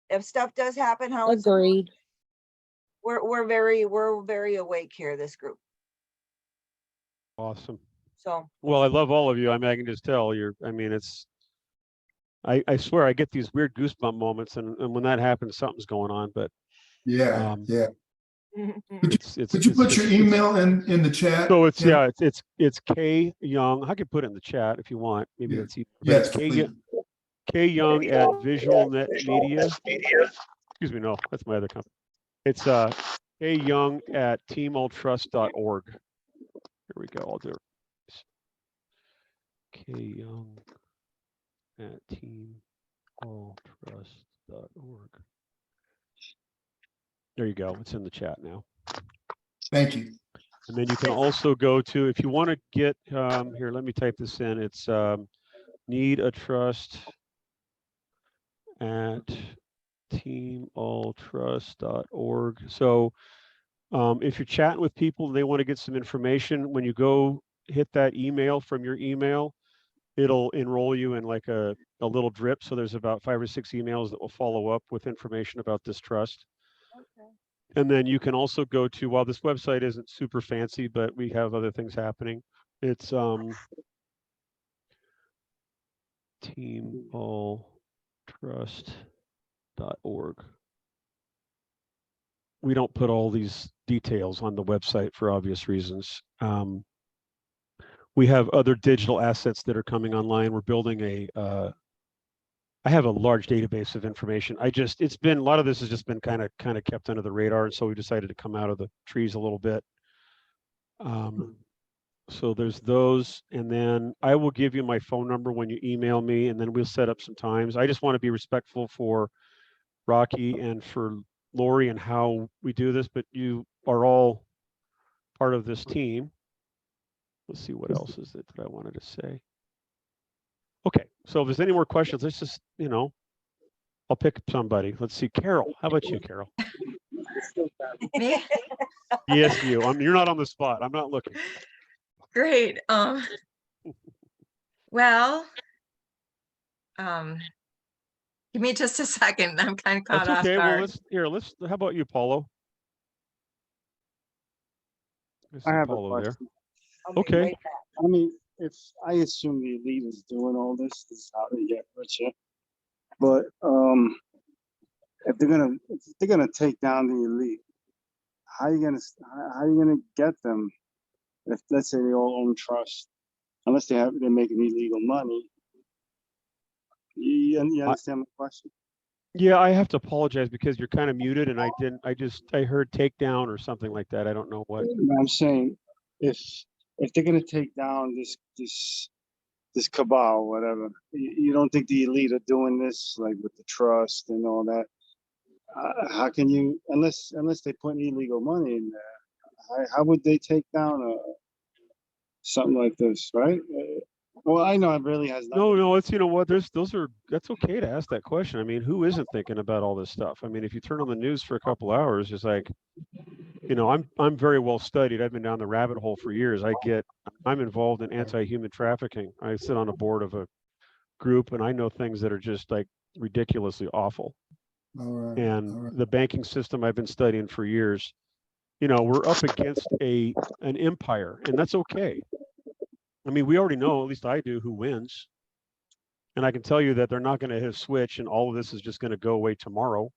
If stuff does happen, how it's Agreed. we're very awake here, this group. Awesome. So Well, I love all of you. I mean, I can just tell I swear I get these weird goosebump moments, and when that happens, something's going on. But Yeah, yeah. it's Could you put your email in the chat? so it's Tim? yeah, it's K Young. I could put it in the chat if you want. Maybe Yeah. that's easier. But Yes, it's K please. K Young at VisualNet Media. Excuse me, no, that's my other company. It's K Young at teamalltrust.org. Here we go. I'll do it. K Young at teamalltrust.org. There you go. It's in the chat now. Thank you. And then you can also go to, if you want to get, here, let me type this in. It's need a trust at teamalltrust.org. So if you're chatting with people and they want to get some information, when you go hit that email from your email, it'll enroll you in like a little drip. So there's about 5 or 6 emails that will follow up with information about this trust. okay. And then you can also go to, while this website isn't super fancy, but we have other things happening. It's teamalltrust.org. We don't put all these details on the website for obvious reasons. We have other digital assets that are coming online. We're building I have a large database of information. It's been, a lot of this has just been kind of kept under the radar. And so we decided to come out of the trees a little bit. So there's those. And then I will give you my phone number when you email me, and then we'll set up some times. I just want to be respectful for Rocky and for Lori and how we do this, but you are all part of this team. Let's see, what else is it that I wanted to say? Okay, so if there's any more questions, let's just, I'll pick somebody. Let's see, Carol. How about you, Carol? Me? Yes, you. You're not on the spot. I'm not looking. Great. Well, give me just a second. I'm kind of caught That's off okay. Well, guard. how about you, Paulo? I have a Paulo there. question. I'll be Okay. right back. I mean, if I assume the elite is doing all this is how they get richer. But if they're gonna take down the elite, how are you gonna get them? If let's say they all own trust, unless they're making illegal money. You understand my question? Yeah, I have to apologize because you're kind of muted, and I heard takedown or something like that. I don't know what. I'm saying if they're gonna take down this cabal, whatever, you don't think the elite are doing this, like with the trust and all that? How can you, unless they put illegal money in there, how would they take down something like this, right? Well, I know it really has nothing. No, it's, what, that's okay to ask that question. I mean, who isn't thinking about all this stuff? I mean, if you turn on the news for a couple hours, it's like, I'm very well studied. I've been down the rabbit hole for years. I'm involved in anti-human trafficking. I sit on a board of a group, and I know things that are just like ridiculously awful. All right. And the banking system I've been studying for years, we're up against an empire, and that's okay. I mean, we already know, at least I do, who wins. And I can tell you that they're not going to hit a switch and all of this is just going to go away tomorrow.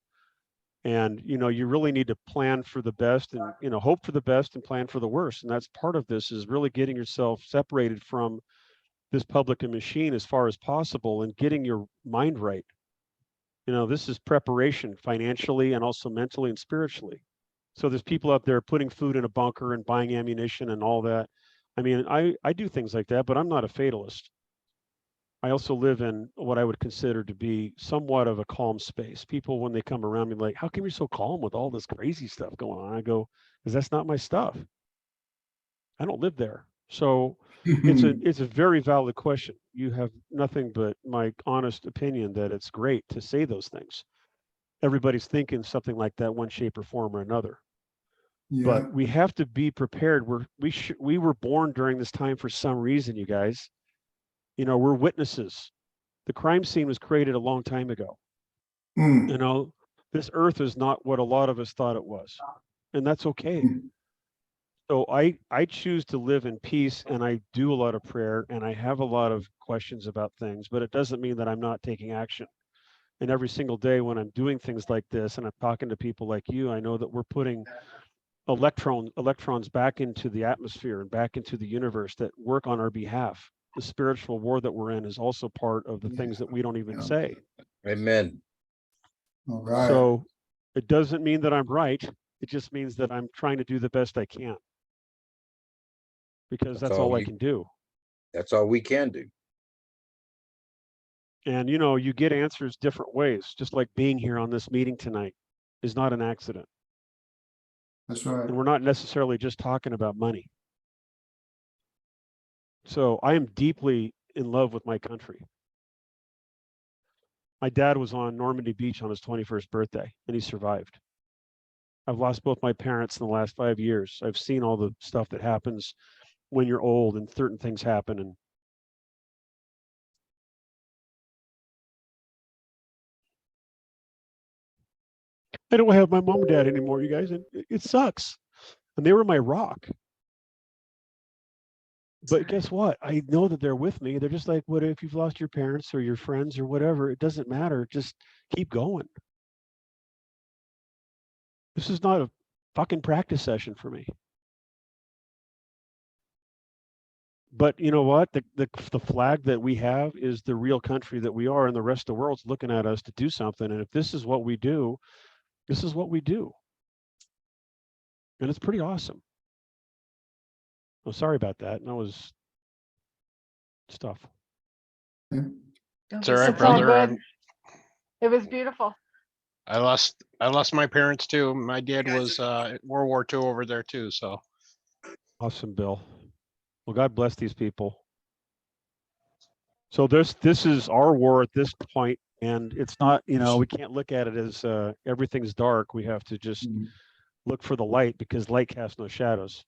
And, you really need to plan for the best and, hope for the best and plan for the worst. And that's part of this, is really getting yourself separated from this public and machine as far as possible and getting your mind right. This is preparation financially and also mentally and spiritually. So there's people out there putting food in a bunker and buying ammunition and all that. I mean, I do things like that, but I'm not a fatalist. I also live in what I would consider to be somewhat of a calm space. People, when they come around me, like, how come you're so calm with all this crazy stuff going on? I go, because that's not my stuff. I don't live there. So it's a very valid question. You have nothing but my honest opinion that it's great to say those things. Everybody's thinking something like that, one shape or form or another. Yeah. But we have to be prepared. We were born during this time for some reason, you guys. You know, we're witnesses. The crime scene was created a long time ago. Mm. You know, this earth is not what a lot of us thought it was, and that's okay. So I choose to live in peace, and I do a lot of prayer, and I have a lot of questions about things, but it doesn't mean that I'm not taking action. And every single day when I'm doing things like this and I'm talking to people like you, I know that we're putting electrons back into the atmosphere and back into the universe that work on our behalf. The spiritual war that we're in is also part of the things that we don't even say. Amen. All right. So it doesn't mean that I'm right. It just means that I'm trying to do the best I can, because that's all I can do. That's all we can do. And, you know, you get answers different ways, just like being here on this meeting tonight is not an accident. That's right. And we're not necessarily just talking about money. So I am deeply in love with my country. My dad was on Normandy Beach on his 21st birthday, and he survived. I've lost both my parents in the last 5 years. I've seen all the stuff that happens when you're old and certain things happen. And I don't have my mom and dad anymore, you guys, and it sucks. And they were my rock. But guess what? I know that they're with me. They're just like, what if you've lost your parents or your friends or whatever? It doesn't matter. Just keep going. This is not a fucking practice session for me. But you know what? The flag that we have is the real country that we are, and the rest of the world's looking at us to do something. And if this is what we do, this is what we do. And it's pretty awesome. I'm sorry about that. And that was stuff. Don't It's be all right, so brother. bad. It was beautiful. I lost my parents too. My dad was World War II over there too. So Awesome, Bill. Well, God bless these people. So this is our war at this point, and it's not, you know, we can't look at it as everything's dark. We have to just look for the light, because light casts no shadows.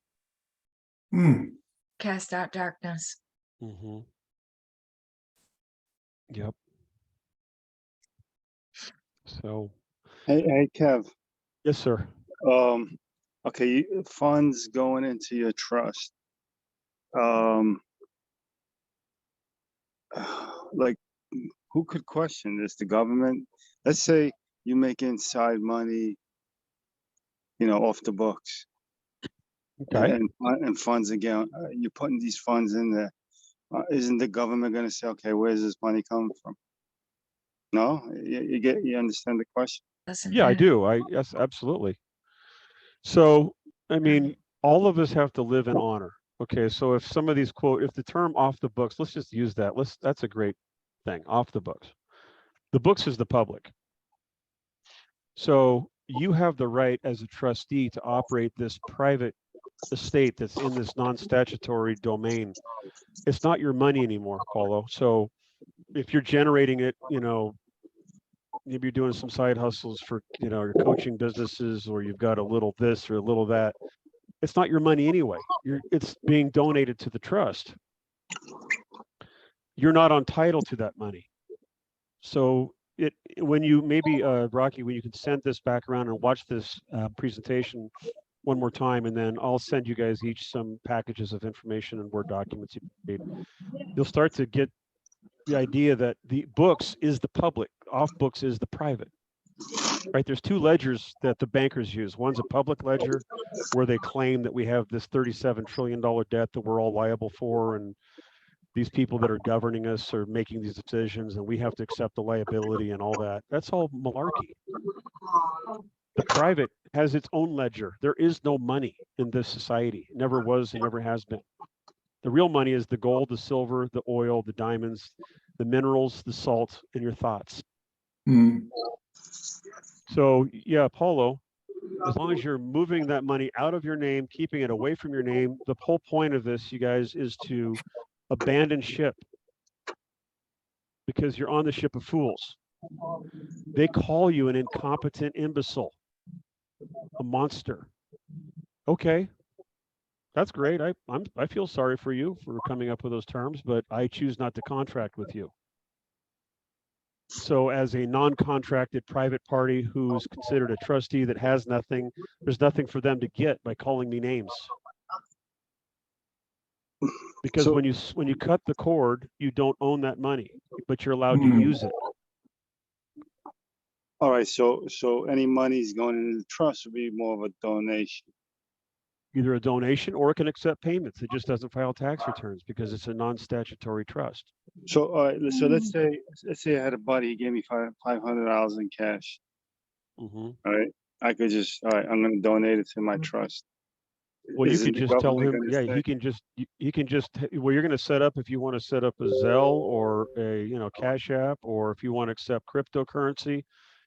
Cast out darkness. Mm-hmm. Yep. So. Hey, Kev. Yes, sir. Okay, funds going into your trust. Like, who could question this? The government? Let's say you make inside money, you know, off the books. Okay. And funds again. You're putting these funds in there. Isn't the government going to say, okay, where's this money coming from? No, you understand the question? Yeah, I do. Yes, absolutely. So, I mean, all of us have to live in honor. Okay, so if some of these if the term off the books, let's just use that. That's a great thing, off the books. The books is the public. So you have the right as a trustee to operate this private estate that's in this non-statutory domain. It's not your money anymore, Paulo. So if you're generating it, you know, maybe you're doing some side hustles for, you know, your coaching businesses, or you've got a little this or a little that. It's not your money anyway. It's being donated to the trust. You're not entitled to that money. So when you maybe Rocky, when you can send this back around and watch this presentation one more time, and then I'll send you guys each some packages of information and Word documents you need. You'll start to get the idea that the books is the public, off books is the private. Right? There's two ledgers that the bankers use. One's a public ledger where they claim that we have this $37 trillion debt that we're all liable for, and these people that are governing us are making these decisions, and we have to accept the liability and all that. That's all malarkey. The private has its own ledger. There is no money in this society. It never was and never has been. The real money is the gold, the silver, the oil, the diamonds, the minerals, the salt, and your thoughts. So yeah, Paulo, as long as you're moving that money out of your name, keeping it away from your name, the whole point of this, you guys, is to abandon ship, because you're on the ship of fools. They call you an incompetent imbecile, a monster. Okay, that's great. I feel sorry for you for coming up with those terms, but I choose not to contract with you. So as a non-contracted private party who's considered a trustee that has nothing, there's nothing for them to get by calling me names. Because So- when you cut the cord, you don't own that money, but you're allowed to use it. All right, so any monies going into the trust would be more of a donation. Either a donation or it can accept payments. It just doesn't file tax returns because it's a non-statutory trust. So, all right, so let's say I had a buddy, he gave me $500 in cash. Mm-hmm. All right, I could just, all right, I'm going to donate it to my trust. Well, you Isn't could the just tell government him, gonna yeah, say- he can just, well, you're going to set up, if you want to set up a Zelle or a, Cash App, or if you want to accept cryptocurrency,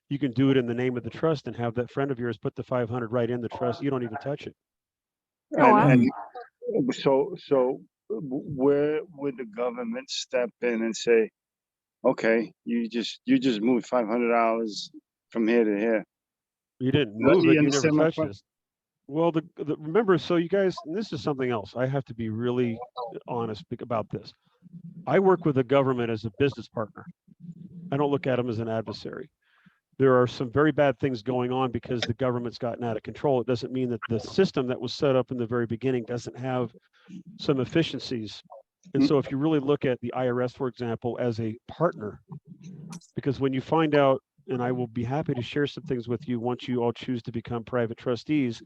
you can do it in the name of the trust and have that friend of yours put the 500 right in the trust. You don't even touch it. Oh, wow. And so where would the government step in and say, okay, you just moved $500 from here to here? You didn't Well, move you it. You never understand my touched point? it. Well, remember, so you guys, and this is something else. I have to be really honest about this. I work with the government as a business partner. I don't look at them as an adversary. There are some very bad things going on because the government's gotten out of control. It doesn't mean that the system that was set up in the very beginning doesn't have some efficiencies. And so if you really look at the IRS, for example, as a partner, because when you find out, and I will be happy to share some things with you once you all choose to become private trustees,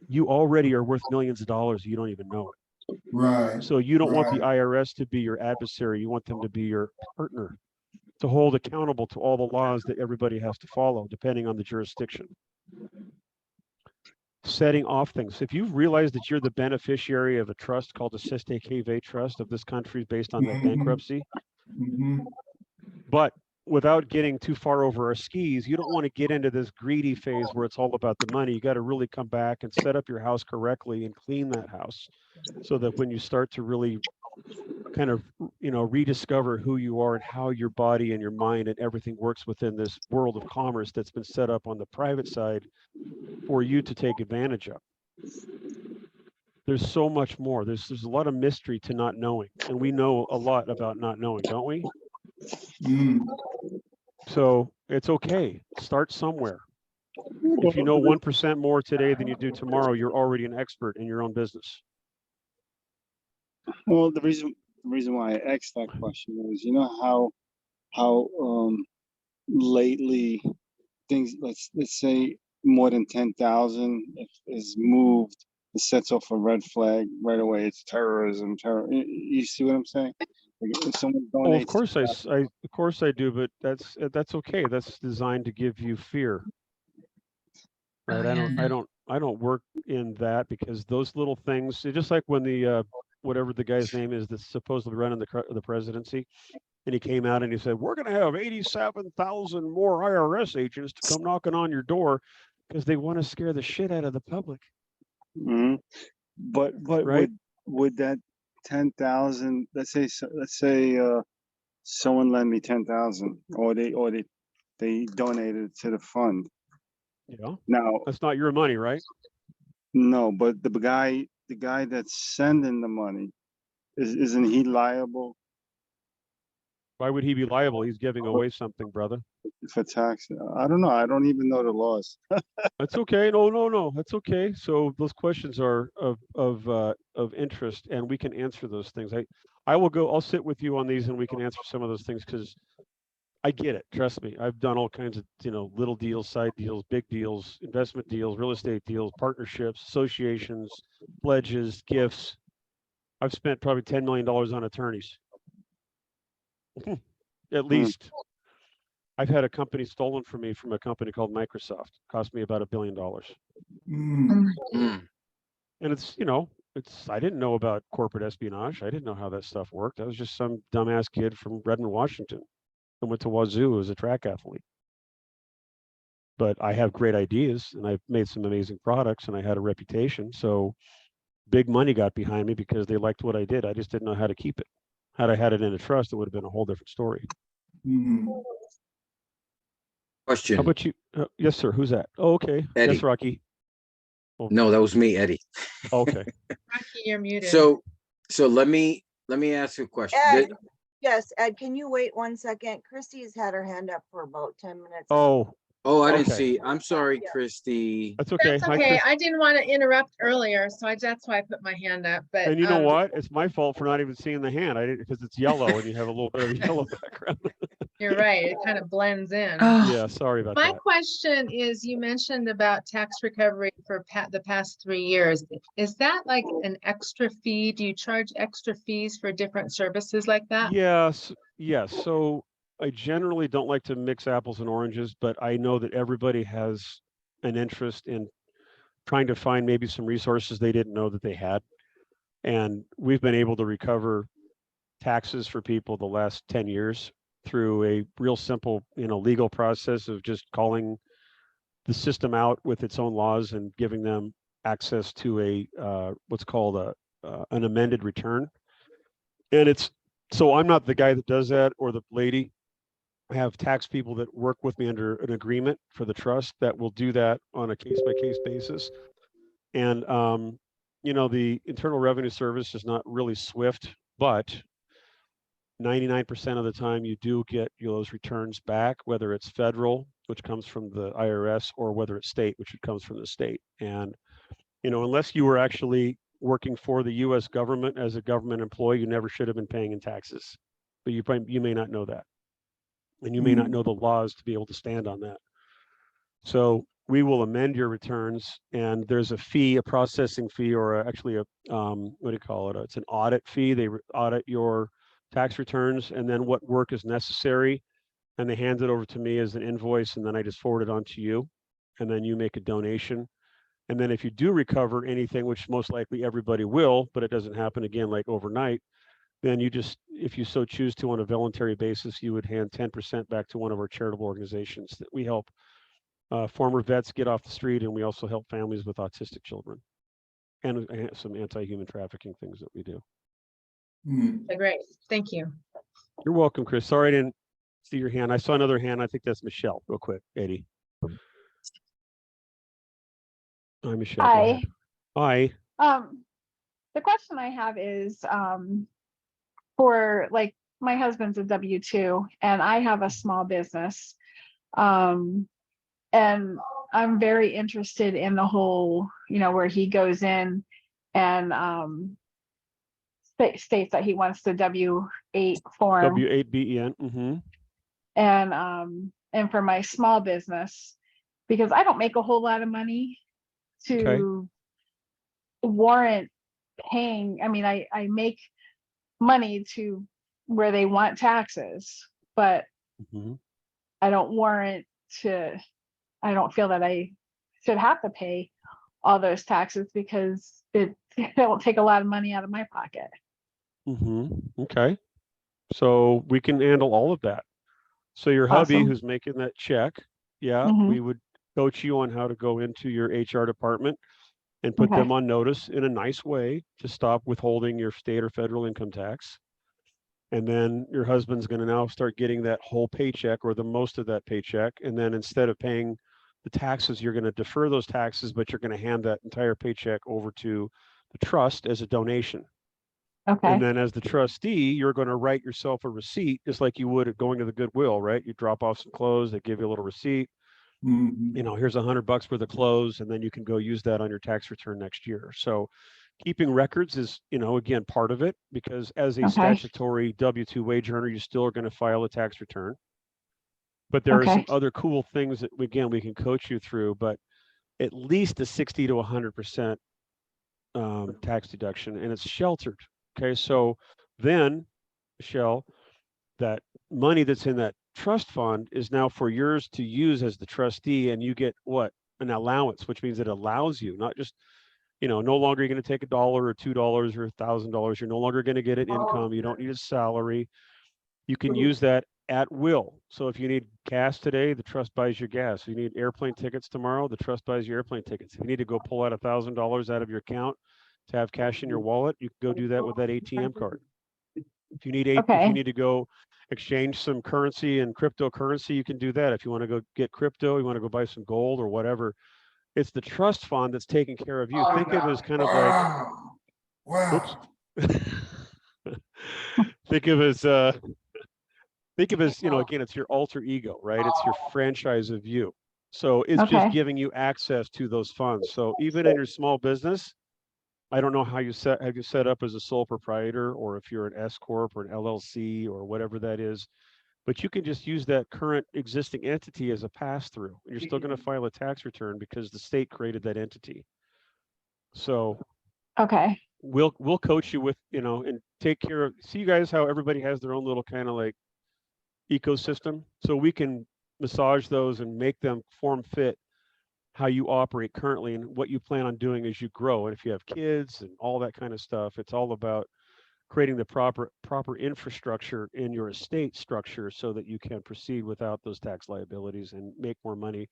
you already are worth millions of dollars. You don't even know it. Right. So you don't want the Right. IRS to be your adversary. You want them to be your partner, to hold accountable to all the laws that everybody has to follow, depending on the jurisdiction. Setting off things. If you've realized that you're the beneficiary of a trust called the Siste KV Trust of this country based on that Mhm. bankruptcy, Mhm. but without getting too far over our skis, you don't want to get into this greedy phase where it's all about the money. You got to really come back and set up your house correctly and clean that house so that when you start to really kind of, rediscover who you are and how your body and your mind and everything works within this world of commerce that's been set up on the private side for you to take advantage of. There's so much more. There's a lot of mystery to not knowing, and we know a lot about not knowing, don't we? Mm. So it's okay. Start somewhere. If you know 1% more today than you do tomorrow, you're already an expert in your own business. Well, the reason why I asked that question was, you know how lately things, let's say more than 10,000 is moved, it sets off a red flag right away. It's terrorism. You see what I'm saying? Like if someone Oh, of donates, course I do, but that's okay. That's designed to give you fear, right? Oh, I don't work in that, because those little things, it's just like when the whatever the guy's name is that's supposedly running the presidency, and he came out and he said, we're going to have 87,000 more IRS agents to come knocking on your door because they want to scare the shit out of the public, Mhm. But right? would that 10,000, let's say someone lend me 10,000, or they donated to the fund. Yeah, Now, that's not your money, right? no, but the guy that's sending the money, isn't he liable Why would he be liable? He's giving away something, brother. for tax? I don't know. I don't even know the laws. That's okay. No. That's okay. So those questions are of interest, and we can answer those things. I'll sit with you on these, and we can answer some of those things, because I get it. Trust me. I've done all kinds of, little deals, side deals, big deals, investment deals, real estate deals, partnerships, associations, pledges, gifts. I've spent probably $10 million on attorneys. At least. I've had a company stolen from me from a company called Microsoft. Cost me about $1 billion. Mm. And it's, I didn't know about corporate espionage. I didn't know how that stuff worked. I was just some dumbass kid from Redmond, Washington, and went to Wazoo as a track athlete. But I have great ideas, and I've made some amazing products, and I had a reputation. So big money got behind me because they liked what I did. I just didn't know how to keep it. Had I had it in a trust, it would have been a whole different story. mhm. How Question. about you? Yes, sir. Who's that? Oh, okay. Eddie. Yes, Rocky. Oh, No, that was me, Eddie. okay. Rocky, you're muted. So let me ask you a question. Ed, yes, Ed, can you wait 1 second? Christy's had her hand up for about 10 minutes. Oh, Oh, I didn't okay. see. I'm sorry, Yeah. Christy. that's okay. That's Hi, okay. Chris. I didn't want to interrupt earlier, so that's why I put my hand up. But And you know what? It's my fault for not even seeing the hand. I didn't, because it's yellow and you have a little bit of a yellow background. you're right. It kind of blends in. Yeah, sorry about My that. question is, you mentioned about tax recovery for the past 3 years. Is that like an extra fee? Do you charge extra fees for different services like that? Yes, yes. So I generally don't like to mix apples and oranges, but I know that everybody has an interest in trying to find maybe some resources they didn't know that they had. And we've been able to recover taxes for people the last 10 years through a real simple, legal process of just calling the system out with its own laws and giving them access to a what's called an amended return. And so I'm not the guy that does that or the lady. I have tax people that work with me under an agreement for the trust that will do that on a case-by-case basis. And the Internal Revenue Service is not really swift, but 99% of the time you do get those returns back, whether it's federal, which comes from the IRS, or whether it's state, which comes from the state. And unless you were actually working for the U.S. government as a government employee, you never should have been paying in taxes. But you may not know that, and you may not know the laws to be able to stand on that. So we will amend your returns, and there's a fee, a processing fee, or actually a what do you call it? It's an audit fee. They audit your tax returns, and then what work is necessary, and they hand it over to me as an invoice, and then I just forward it on to you, and then you make a donation. And then if you do recover anything, which most likely everybody will, but it doesn't happen again like overnight, then you just, if you so choose to on a voluntary basis, you would hand 10% back to one of our charitable organizations that we help former vets get off the street, and we also help families with autistic children and some anti-human trafficking things that we do. Great. Thank you. You're welcome, Chris. Sorry I didn't see your hand. I saw another hand. I think that's Michelle. Real quick, Eddie. Hi, Michelle. Go ahead. Hi. Hi. The question I have is for like my husband's a W-2 and I have a small business. And I'm very interested in the whole, where he goes in and states that he wants the W-8 form. W-8-B-E-N. Mm-hmm. And for my small business, because I don't make a whole lot of money to warrant paying. I mean, I make money to where they want taxes, but I don't warrant to, I don't feel that I should have to pay all those taxes because it will take a lot of money out of my pocket. Okay. So we can handle all of that. So your hubby Awesome. who's making that check, we would coach you on how to go into your HR department and put them on notice in a nice way to stop withholding your state or federal income tax. And then your husband's going to now start getting that whole paycheck or the most of that paycheck. And then instead of paying the taxes, you're going to defer those taxes, but you're going to hand that entire paycheck over to the trust as a donation. And then as the trustee, you're going to write yourself a receipt, just like you would at going to the Goodwill, right? You drop off some clothes, they give you a little receipt. Here's $100 for the clothes, and then you can go use that on your tax return next year. So keeping records is, again, part of it, because as a statutory W-2 wage earner, you still are going to file a tax return. But there are some other cool things that, again, we can coach you through, but at least a 60 to 100% tax deduction, and it's sheltered. Okay, so then, Michelle, that money that's in that trust fund is now for yours to use as the trustee, and you get what? An allowance, which means it allows you, not just no longer you're going to take $1 or $2 or $1,000. You're no longer going to get an income. You don't need a salary. You can use that at will. So if you need gas today, the trust buys your gas. If you need airplane tickets tomorrow, the trust buys your airplane tickets. If you need to go pull out $1,000 out of your account to have cash in your wallet, you can go do that with that ATM card. If you need if Okay. you need to go exchange some currency and cryptocurrency, you can do that. If you want to go get crypto, you want to go buy some gold or whatever, it's the trust fund that's taking care of you. Think of it as kind of like, Wow. think of it as again, it's your alter ego, right? It's your franchise of you. So it's just Okay. giving you access to those funds. So even in your small business, I don't know how you have you set up as a sole proprietor, or if you're an S corp or an LLC or whatever that is, but you can just use that current existing entity as a pass through. You're still going to file a tax return because the state created that entity. So Okay. we'll coach you with, and take care of, see you guys how everybody has their own little kind of like ecosystem. So we can massage those and make them form fit how you operate currently and what you plan on doing as you grow. And if you have kids and all that kind of stuff, it's all about creating the proper infrastructure in your estate structure so that you can proceed without those tax liabilities and make more money.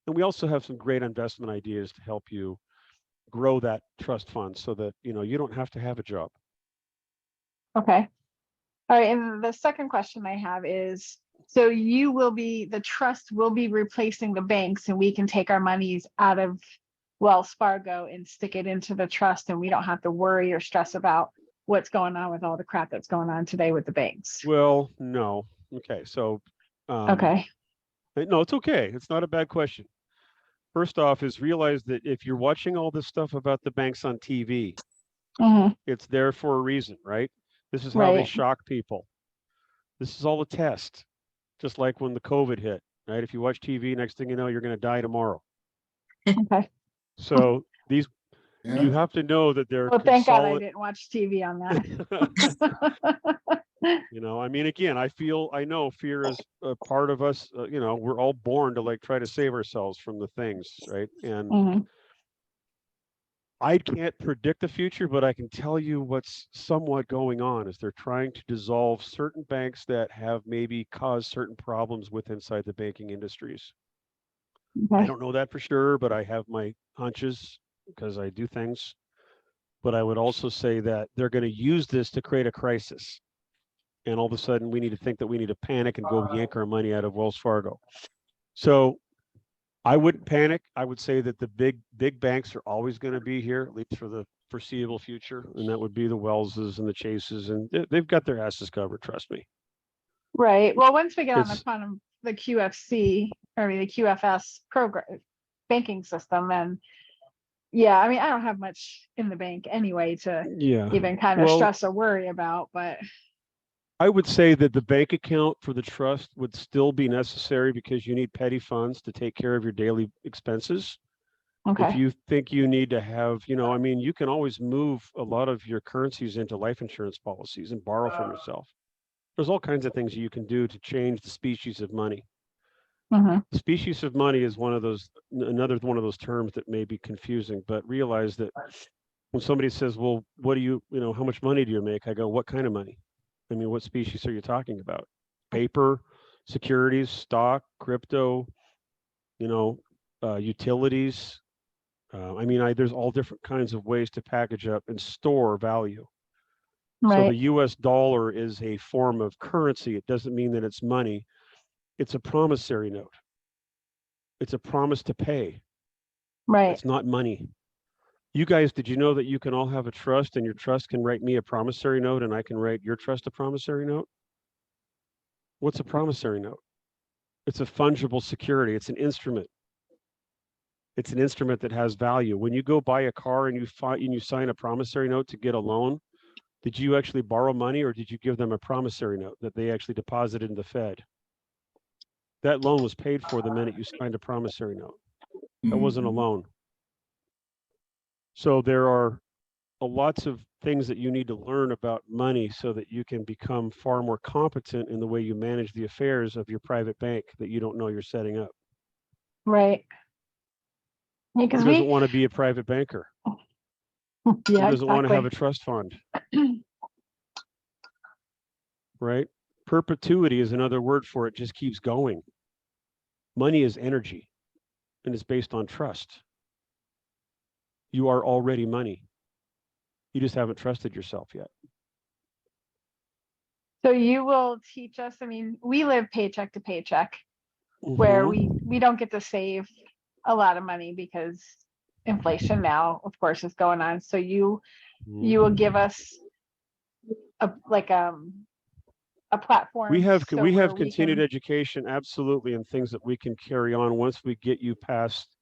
And we also have some great investment ideas to help you grow that trust fund so that you don't have to have a job. Okay. All right. And the second question I have is, so the trust will be replacing the banks, and we can take our monies out of Wells Fargo and stick it into the trust, and we don't have to worry or stress about what's going on with all the crap that's going on today with the banks. Well, no. Okay. So, Okay. no, it's okay. It's not a bad question. First off is realize that if you're watching all this stuff about the banks on TV, Mhm. it's there for a reason, right? This is how they Right. shock people. This is all a test. Just like when the COVID hit, right? If you watch TV, next thing you know, you're going to die tomorrow. Okay. So you Yeah. have to know that they're Well, thank God I didn't watch TV on that. I mean, again, I know fear is a part of us. We're all born to like try to save ourselves from the things, right? And Mhm. I can't predict the future, but I can tell you what's somewhat going on is they're trying to dissolve certain banks that have maybe caused certain problems with inside the banking industries. I Okay. don't know that for sure, but I have my hunches because I do things. But I would also say that they're going to use this to create a crisis. And all of a sudden we need to think that we need to panic and go yank our money out of Wells Fargo. So I wouldn't panic. I would say that the big banks are always going to be here, at least for the foreseeable future. And that would be the Wellses and the Chases, and they've got their asses covered. Trust me. Right. Well, once we get on It's- the QFC or the QFS program banking system, then yeah, I mean, I don't have much in the bank anyway to Yeah. even kind of Well, stress or worry about, but I would say that the bank account for the trust would still be necessary because you need petty funds to take care of your daily expenses. If okay. you think you need to have, I mean, you can always move a lot of your currencies into life insurance policies and borrow from yourself. There's all kinds of things you can do to change the species of money. Mhm. Species of money is another one of those terms that may be confusing, but realize that when somebody says, well, what do you, how much money do you make? I go, what kind of money? I mean, what species are you talking about? Paper, securities, stock, crypto, utilities. I mean, there's all different kinds of ways to package up and store value. So the Right. US dollar is a form of currency. It doesn't mean that it's money. It's a promissory note. It's a promise to pay. Right. It's not money. You guys, did you know that you can all have a trust and your trust can write me a promissory note and I can write your trust a promissory note? What's a promissory note? It's a fungible security. It's an instrument. It's an instrument that has value. When you go buy a car and you sign a promissory note to get a loan, did you actually borrow money or did you give them a promissory note that they actually deposited in the Fed? That loan was paid for the minute you signed a promissory note. That wasn't a loan. So there are lots of things that you need to learn about money so that you can become far more competent in the way you manage the affairs of your private bank that you don't know you're setting up. Right. Yeah, Who because doesn't want to be a private banker? Who Yeah, doesn't want to have a exactly. trust fund? Right? Perpetuity is another word for it, just keeps going. Money is energy and it's based on trust. You are already money. You just haven't trusted yourself yet. So you will teach us, I mean, we live paycheck to paycheck where Mhm. we don't get to save a lot of money because inflation now, of course, is going on. So you will give us a platform We have so where we continued can, education, absolutely, and things that we can carry on once we get you past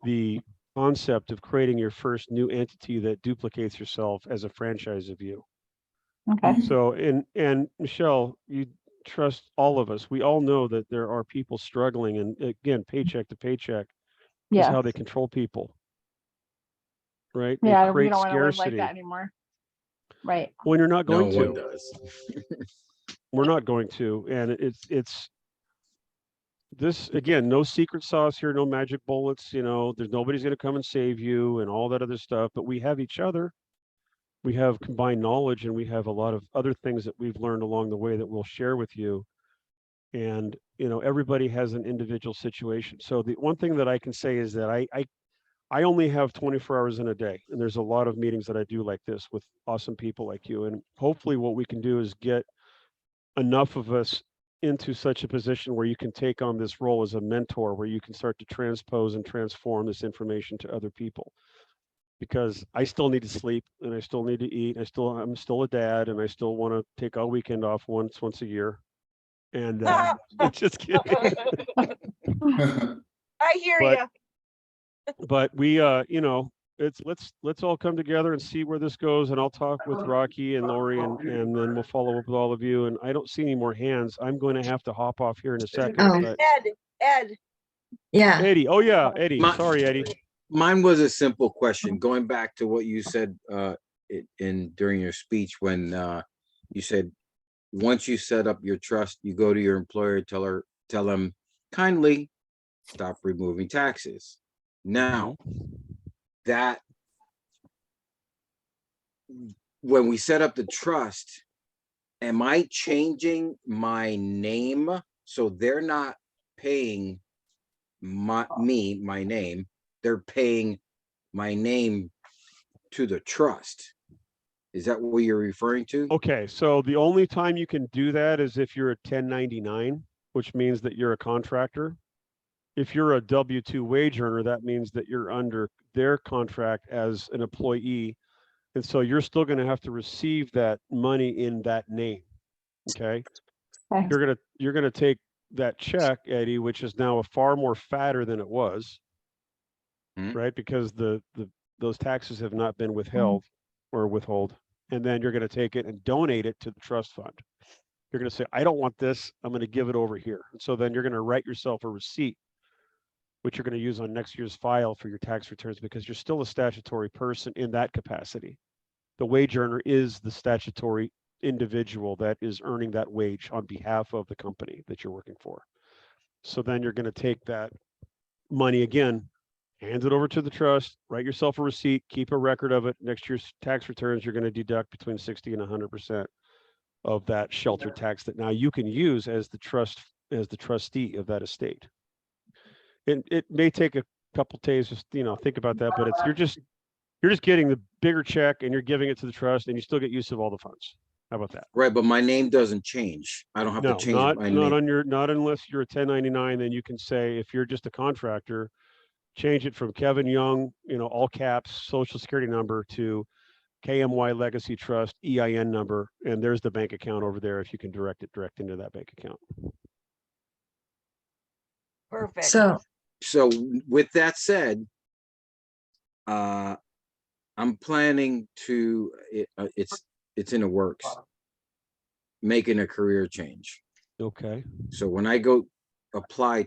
the concept of creating your first new entity that duplicates yourself as a franchise of you. okay, So, and Michelle, you trust all of us. We all know that there are people struggling, and again, paycheck to paycheck is yeah, how they control people, right? They yeah, we create don't want to live like that scarcity anymore. Right. when you're not No going one to. does. We're not going to, and it's this again, no secret sauce here, no magic bullets, there's nobody's going to come and save you and all that other stuff, but we have each other. We have combined knowledge and we have a lot of other things that we've learned along the way that we'll share with you. And, everybody has an individual situation. So the one thing that I can say is that I only have 24 hours in a day, and there's a lot of meetings that I do like this with awesome people like you. And hopefully what we can do is get enough of us into such a position where you can take on this role as a mentor, where you can start to transpose and transform this information to other people. Because I still need to sleep and I still need to eat. I'm still a dad and I still want to take all weekend off once a year. And just kidding. I hear But you. but we it's let's all come together and see where this goes, and I'll talk with Rocky and Lori, and then we'll follow up with all of you. And I don't see any more hands. I'm going to have to hop off here in a second. Oh. But Ed, Yeah. Eddie, oh yeah, Eddie. My- Sorry, Eddie. Mine was a simple question, going back to what you said during your speech when you said once you set up your trust, you go to your employer, tell them kindly stop removing taxes. Now that when we set up the trust, am I changing my name so they're not paying my name? They're paying my name to the trust. Is that what you're referring to? Okay, so the only time you can do that is if you're a 1099, which means that you're a contractor. If you're a W-2 wage earner, that means that you're under their contract as an employee. And so you're still going to have to receive that money in that name. Okay. Okay. You're gonna take that check, Eddie, which is now a far more fatter than it was, right? Because those taxes have not been withheld or withhold. And then you're going to take it and donate it to the trust fund. You're going to say, I don't want this. I'm going to give it over here. And so then you're going to write yourself a receipt, which you're going to use on next year's file for your tax returns, because you're still a statutory person in that capacity. The wage earner is the statutory individual that is earning that wage on behalf of the company that you're working for. So then you're going to take that money again, hand it over to the trust, write yourself a receipt, keep a record of it. Next year's tax returns, you're going to deduct between 60 and 100% of that shelter tax that now you can use as the trustee of that estate. It may take a couple days, just think about that, but you're just getting the bigger check and you're giving it to the trust, and you still get use of all the funds. How about that? Right, but my name doesn't change. I don't have to change my name. Not unless you're a 1099. Then you can say, if you're just a contractor, change it from Kevin Young, all caps, social security number, to KMY Legacy Trust EIN number, and there's the bank account over there. If you can direct into that bank account. perfect. So with that said, I'm planning to, it's in the works, making a career change. Okay. So when I go apply